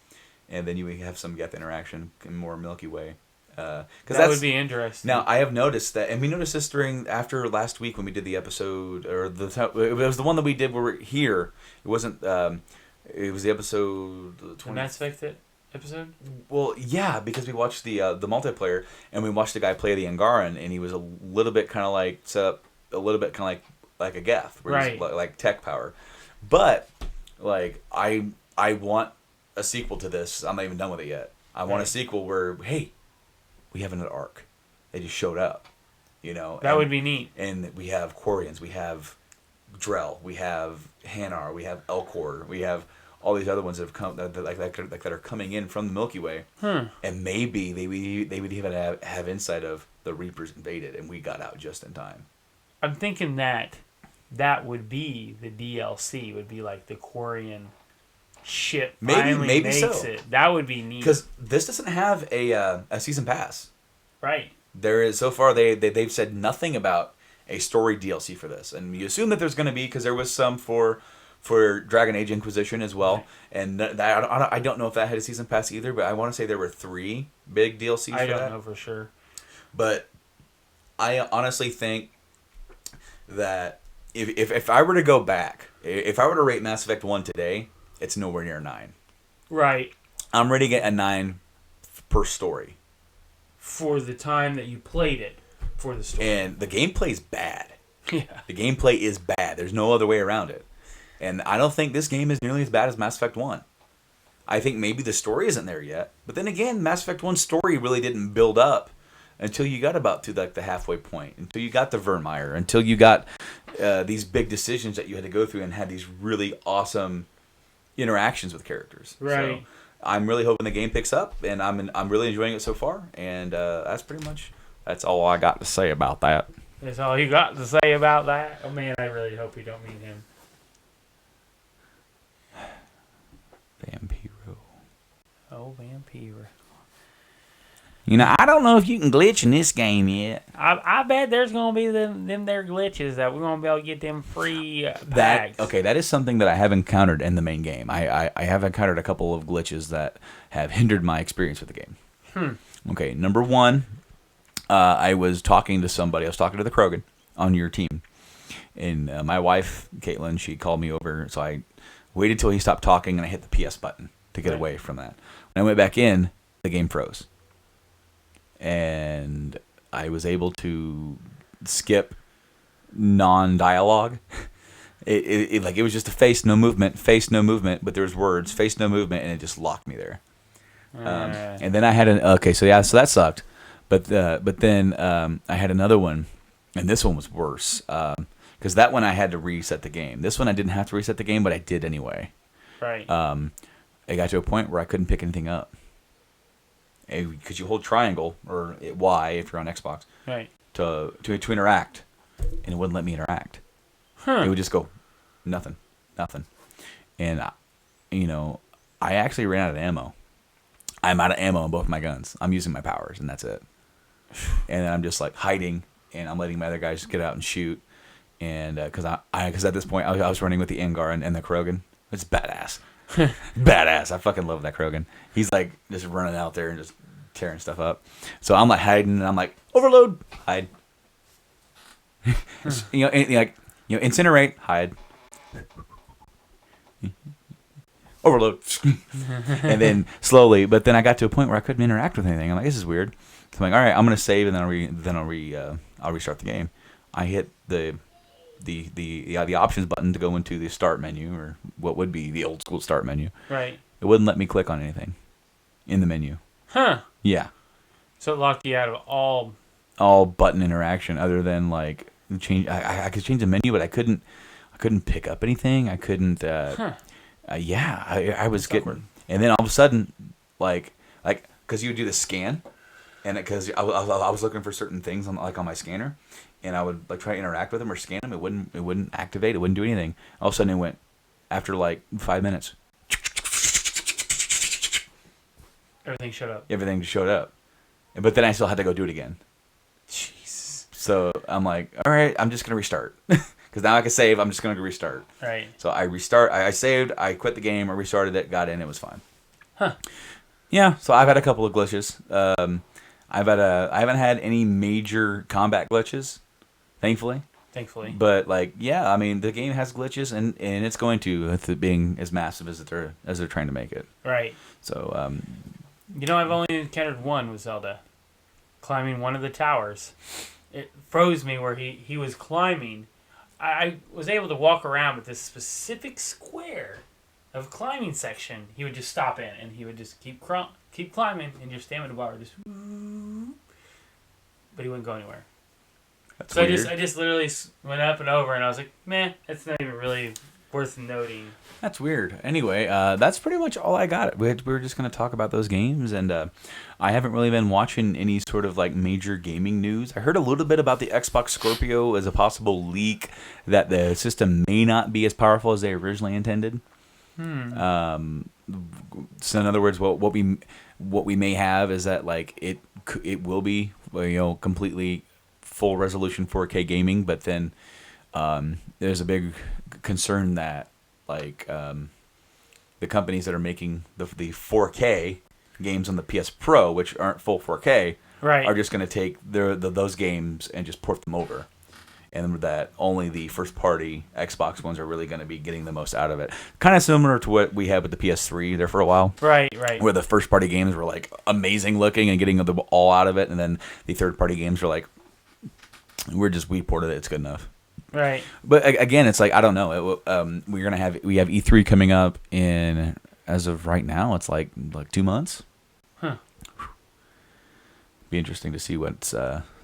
and then you would have some Geth interaction in more Milky Way. That would be interesting. Now, I have noticed that, and we noticed this after last week when we did the episode, or it was the one that we did where we're here. It wasn't, it was the episode... The Mass Effect episode? Well, yeah, because we watched the multiplayer, and we watched the guy play the Angaran, and he was a little bit kind of like set up, a little bit kind of like a Geth, where right, he's like tech power. But like I want a sequel to this. I'm not even done with it yet. I want a sequel where, hey, we have another arc. They just showed up, That would be neat. And we have Quarians, we have Drell, we have Hanar, we have Elcor, we have all these other ones that have come that are coming in from the Milky Way, and maybe they would even have insight of the Reapers invaded and we got out just in time. I'm thinking that would be the DLC. Would be like the Quarian ship finally makes it. That would be neat. Because this doesn't have a season pass. Right. There is so far they've said nothing about a story DLC for this, and you assume that there's going to be because there was some for Dragon Age Inquisition as well, right. And I don't know if that had a season pass either, but I want to say there were 3 big DLCs. I don't know for sure, but I honestly think that if I were to go back, if I were to rate Mass Effect 1 today, it's nowhere near 9. Right. I'm ready to get a 9 per story. For the time that you played it, for the story. And the gameplay's bad. Yeah. The gameplay is bad. There's no other way around it. And I don't think this game is nearly as bad as Mass Effect 1. I think maybe the story isn't there yet. But then again, Mass Effect 1's story really didn't build up until you got about to like the halfway point, until you got the Vermeer, until you got these big decisions that you had to go through and had these really awesome interactions with characters. Right. So I'm really hoping the game picks up, and I'm really enjoying it so far. And that's all I got to say about that. That's all you got to say about that? Oh man, I really hope you don't mean him. Vampiro. Oh, Vampiro. I don't know if you can glitch in this game yet. I bet there's going to be them there glitches that we're going to be able to get them free bags. That is something that I have encountered in the main game. I have encountered a couple of glitches that have hindered my experience with the game. Okay, number 1, I was talking to somebody. I was talking to the Krogan on your team. And my wife, Caitlin, she called me over. So I waited till he stopped talking, and I hit the PS button to get away from that. When I went back in, the game froze. And I was able to skip non-dialogue. It was just a face, no movement, but there's words, face, no movement, and it just locked me there. And then I had so that sucked. But then I had another one, and this one was worse. Because that one I had to reset the game. This one I didn't have to reset the game, but I did anyway. Right. It got to a point where I couldn't pick anything up. Because you hold triangle or Y if you're on Xbox, right, to interact, and it wouldn't let me interact. It would just go nothing, and I actually ran out of ammo. I'm out of ammo on both my guns. I'm using my powers, and that's it. And then I'm just like hiding, and I'm letting my other guys get out and shoot. And because at this point I was running with the Angar and the Krogan. It's badass. Badass. I fucking love that Krogan. He's like just running out there and just tearing stuff up. So I'm like hiding, and I'm like, overload, hide. Incinerate, hide. Overload. And then slowly, but then I got to a point where I couldn't interact with anything. I'm like, this is weird. So I'm like, all right, I'm gonna save, and then I'll restart the game. I hit the options button to go into the start menu, or what would be the old school start menu. Right. It wouldn't let me click on anything in the menu. Huh. Yeah. So it locked you out of all button interaction, other than like change. I could change the menu, but I couldn't pick up anything. I couldn't. I was getting, and then all of a sudden, like because you would do the scan, and because I was looking for certain things on my scanner. And I would like try to interact with them or scan them. It wouldn't activate. It wouldn't do anything. All of a sudden, it went after like 5 minutes. Everything showed up. Everything just showed up, but then I still had to go do it again. Jeez. So I'm like, all right, I'm just gonna restart because now I can save. I'm just gonna restart. Right. So I restart. I saved. I quit the game. I restarted it. Got in. It was fine. Huh. Yeah. So I've had a couple of glitches. I haven't had any major combat glitches. Thankfully. But I mean, the game has glitches, and it's going to, with it being as massive as they're trying to make it. Right. So I've only encountered one with Zelda, climbing one of the towers. It froze me where he was climbing. I was able to walk around with this specific square of climbing section, he would just stop in and he would just keep climbing, and your stamina bar would just, but he wouldn't go anywhere. That's So weird. I just literally went up and over, and I was like, man, it's not even really worth noting. That's weird. Anyway, that's pretty much all I got. We were just going to talk about those games, and I haven't really been watching any sort of like major gaming news. I heard a little bit about the Xbox Scorpio as a possible leak that the system may not be as powerful as they originally intended. So in other words, what we may have is that like it will be completely full resolution 4K gaming, but then there's a big concern that like the companies that are making the 4K games on the PS Pro, which aren't full 4K, Right. are just going to take those games and just port them over. And that only the first-party Xbox ones are really going to be getting the most out of it. Kind of similar to what we had with the PS3 there for a while. Right. Where the first-party games were like amazing looking and getting them all out of it, and then the third-party games were like, we ported it, it's good enough. Right. But again, it's like I don't know. We have E3 coming up in, as of right now, it's like 2 months. Huh. Be interesting to see what's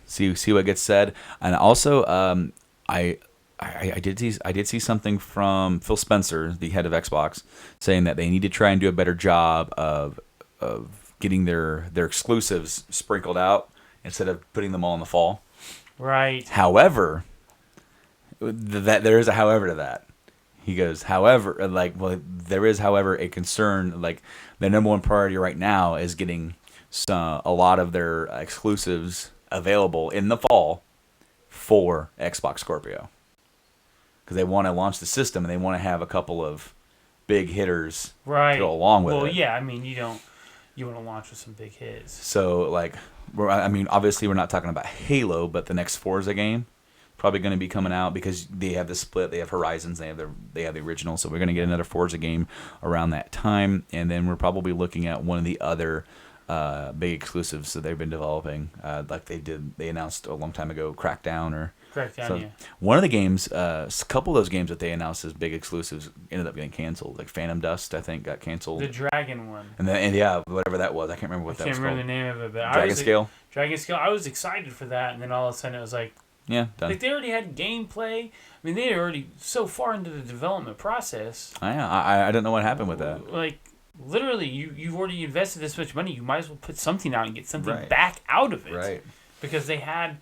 see what gets said, and also I did see something from Phil Spencer, the head of Xbox, saying that they need to try and do a better job of getting their exclusives sprinkled out instead of putting them all in the fall. Right. However, that there is a however to that. He goes, however, there is, however, a concern. Like the number one priority right now is getting a lot of their exclusives available in the fall for Xbox Scorpio, because they want to launch the system and they want to have a couple of big hitters to go along with it. Well, yeah, I mean, you want to launch with some big hits. So obviously we're not talking about Halo, but the next Forza game probably going to be coming out, because they have the split. They have Horizons, they have the original, so we're going to get another Forza game around that time, and then we're probably looking at one of the other big exclusives that they've been developing, like they announced a long time ago, Crackdown. Yeah. One of the games, a couple of those games that they announced as big exclusives ended up getting canceled. Like Phantom Dust, I think, got canceled. The Dragon one. And yeah, whatever that was, I can't remember what that was called. I can't remember the name of it, but Dragon Scale. Dragon Scale. I was excited for that, and then all of a sudden it was like, yeah, done. Like they already had gameplay. I mean, they were already so far into the development process. I don't know what happened with that. Like, literally, you've already invested this much money. You might as well put something out and get something back out of it. Right. Because they had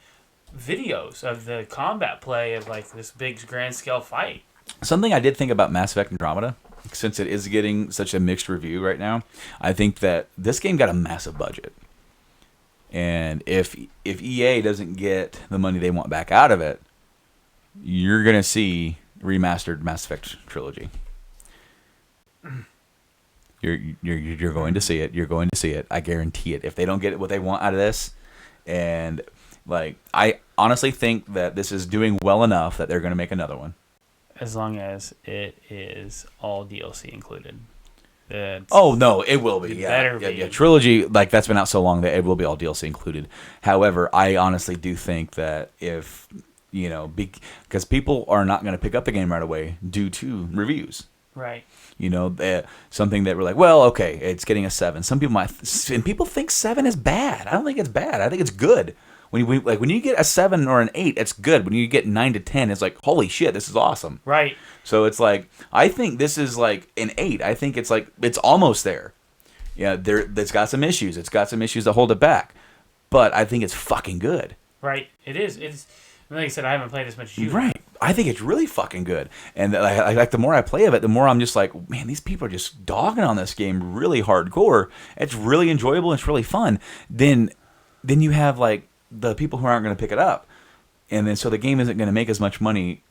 videos of the combat play of like this big grand scale fight. Something I did think about Mass Effect Andromeda, since it is getting such a mixed review right now, I think that this game got a massive budget. And if EA doesn't get the money they want back out of it, you're going to see remastered Mass Effect trilogy. You're going to see it. You're going to see it. I guarantee it. If they don't get what they want out of this, and like I honestly think that this is doing well enough that they're going to make another one. As long as it is all DLC included. Oh no, it will be. Yeah. Trilogy, like that's been out so long that it will be all DLC included. However, I honestly do think that if because people are not going to pick up the game right away due to reviews. Right. Something that we're like, well, okay, it's getting a 7. Some people and people think 7 is bad. I don't think it's bad. I think it's good. When you get a 7 or an 8, it's good. When you get 9 to 10, it's like, holy shit, this is awesome. Right. So it's like, I think this is like an 8. I think it's like, it's almost there. Yeah, it's got some issues. It's got some issues that hold it back. But I think it's fucking good. Right. It is. It's like I said, I haven't played as much as you. Right. I think it's really fucking good. And I like the more I play of it, the more I'm just like, man, these people are just dogging on this game really hardcore. It's really enjoyable. It's really fun. Then you have like the people who aren't going to pick it up, and then so the game isn't going to make as much money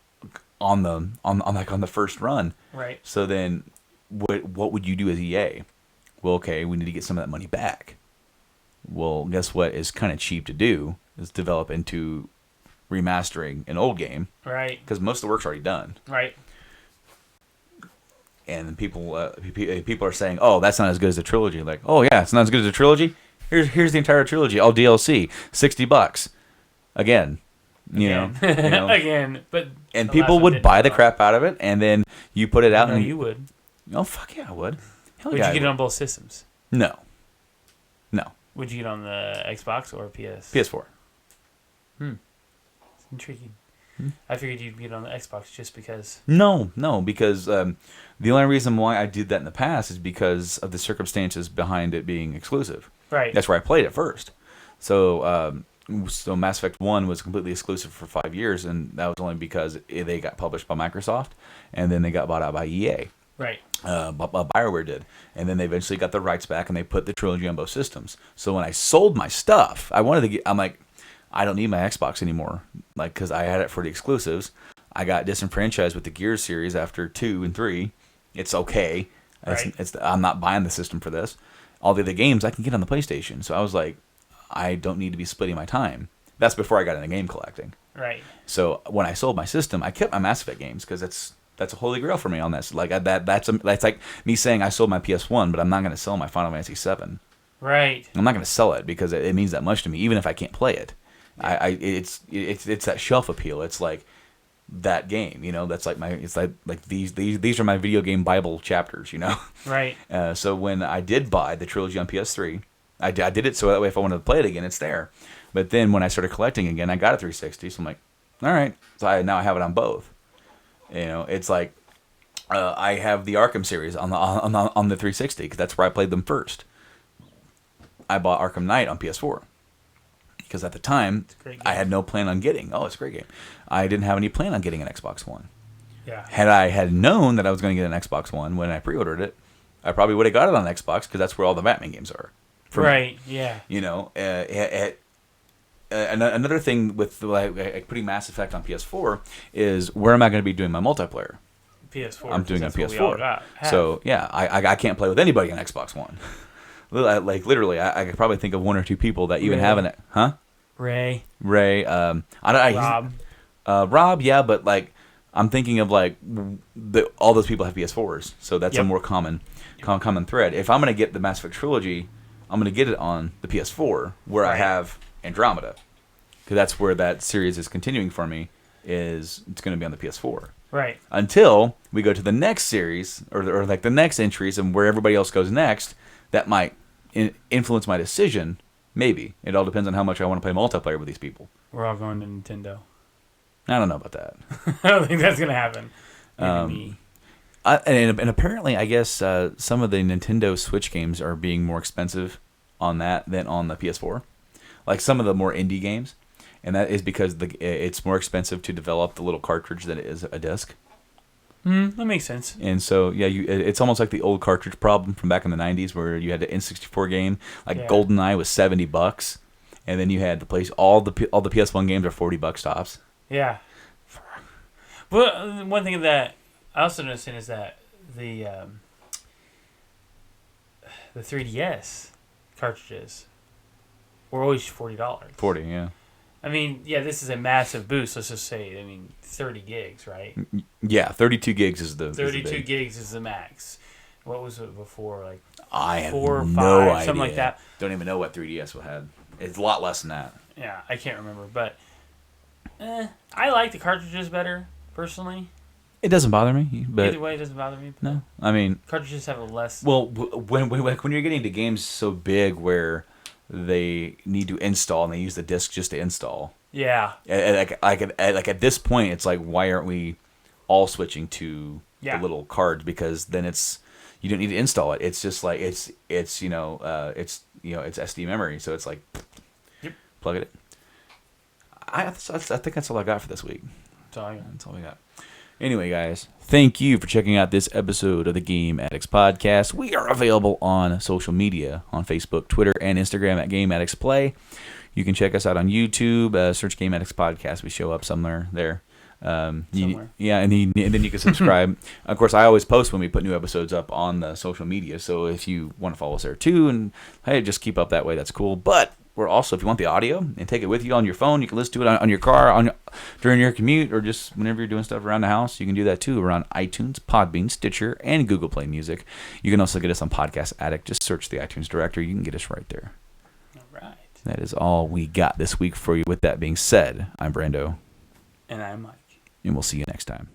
on the first run. Right. So then, what would you do as EA? Well, okay, we need to get some of that money back. Well, guess what is kind of cheap to do is develop into remastering an old game. Right. Because most of the work's already done. Right. And people are saying, oh, that's not as good as the trilogy. Like, oh yeah, it's not as good as the trilogy. Here's the entire trilogy, all DLC, $60. Again. Again, but and people would buy the crap out of it, and then you put it out, and you would. Oh, fuck yeah, I would. Hell Would yeah, you get I it would. on both systems? No. No. Would you get it on the Xbox or PS? PS4. It's intriguing. I figured you'd get it on the Xbox just because. No, because the only reason why I did that in the past is because of the circumstances behind it being exclusive. Right. That's where I played it first. So Mass Effect 1 was completely exclusive for 5 years, and that was only because they got published by Microsoft, and then they got bought out by EA. Right. BioWare did. And then they eventually got the rights back, and they put the trilogy on both systems. So when I sold my stuff, I'm like, I don't need my Xbox anymore, like, because I had it for the exclusives. I got disenfranchised with the Gears series after 2 and 3. It's okay. Right. I'm not buying the system for this. All the other games I can get on the PlayStation. So I was like, I don't need to be splitting my time. That's before I got into game collecting. Right. So when I sold my system, I kept my Mass Effect games because that's a holy grail for me on this. Like that's like me saying I sold my PS1, but I'm not going to sell my Final Fantasy 7. Right. I'm not going to sell it because it means that much to me, even if I can't play it. Yeah. It's that shelf appeal. It's like that game, That's like these are my video game Bible chapters, Right. So when I did buy the trilogy on PS3, I did it so that way if I wanted to play it again, it's there. But then when I started collecting again, I got a 360, so I'm like, all right. So now I have it on both. It's like I have the Arkham series on the 360 because that's where I played them first. I bought Arkham Knight on PS4 because at the time I had no plan on getting. Oh, it's a great game. I didn't have any plan on getting an Xbox One. Yeah. Had I had known that I was going to get an Xbox One when I pre-ordered it, I probably would have got it on Xbox because that's where all the Batman games are. Right. Yeah. Another thing with like putting Mass Effect on PS4 is where am I going to be doing my multiplayer? PS4. I'm doing it on PS4. So yeah, I can't play with anybody on Xbox One. Like literally, I could probably think of one or two people that even have it. Huh? Ray. Rob. Rob, yeah, but like I'm thinking of like all those people have PS4s, so that's a more common thread. If I'm gonna get the Mass Effect trilogy, I'm gonna get it on the PS4 where I have Andromeda, because that's where that series is continuing for me. It's gonna be on the PS4. Right. Until we go to the next series or like the next entries and where everybody else goes next, that might influence my decision. Maybe it all depends on how much I want to play multiplayer with these people. We're all going to Nintendo. I don't know about that. I don't think that's gonna happen. Me. And apparently, I guess some of the Nintendo Switch games are being more expensive on that than on the PS4. Like some of the more indie games, and that is because it's more expensive to develop the little cartridge than it is a disc. That makes sense. And so, yeah, it's almost like the old cartridge problem from back in the 90s where you had the N64 game, like GoldenEye was $70, and then you had to place all the PS1 games are $40 tops. Yeah. But one thing that I also noticed is that the 3DS cartridges were always $40. 40, yeah. I mean, yeah, this is a massive boost. Let's just say, 30 gigs, right? Yeah, 32 gigs is the 32 gigs is the max. What was it before? Like I have 4 or 5, no idea. something like that. Don't even know what 3DS had. It's a lot less than that. Yeah, I can't remember, but I like the cartridges better personally. It doesn't bother me, but either way, it doesn't bother me. No, I mean cartridges have a less. Well, when you're getting to games so big where they need to install and they use the disc just to install. Yeah. Like at this point, it's like, why aren't we all switching to the little cards? Because then you don't need to install it. It's just like it's SD memory, so it's like plug it in. I think that's all I got for this week. That's all we got. Anyway, guys, thank you for checking out this episode of the Game Addicts Podcast. We are available on social media, on Facebook, Twitter, and Instagram at Game Addicts Play. You can check us out on YouTube. Search Game Addicts Podcast. We show up somewhere there. Somewhere. And then you can subscribe. Of course, I always post when we put new episodes up on the social media, so if you want to follow us there too, and hey, just keep up that way, that's cool. But we're also, if you want the audio and take it with you on your phone, you can listen to it on your car, during your commute, or just whenever you're doing stuff around the house. You can do that too. We're on iTunes, Podbean, Stitcher, and Google Play Music. You can also get us on Podcast Addict. Just search the iTunes directory. You can get us right there. All right. That is all we got this week for you. With that being said, I'm Brando. And I'm Mike. And we'll see you next time.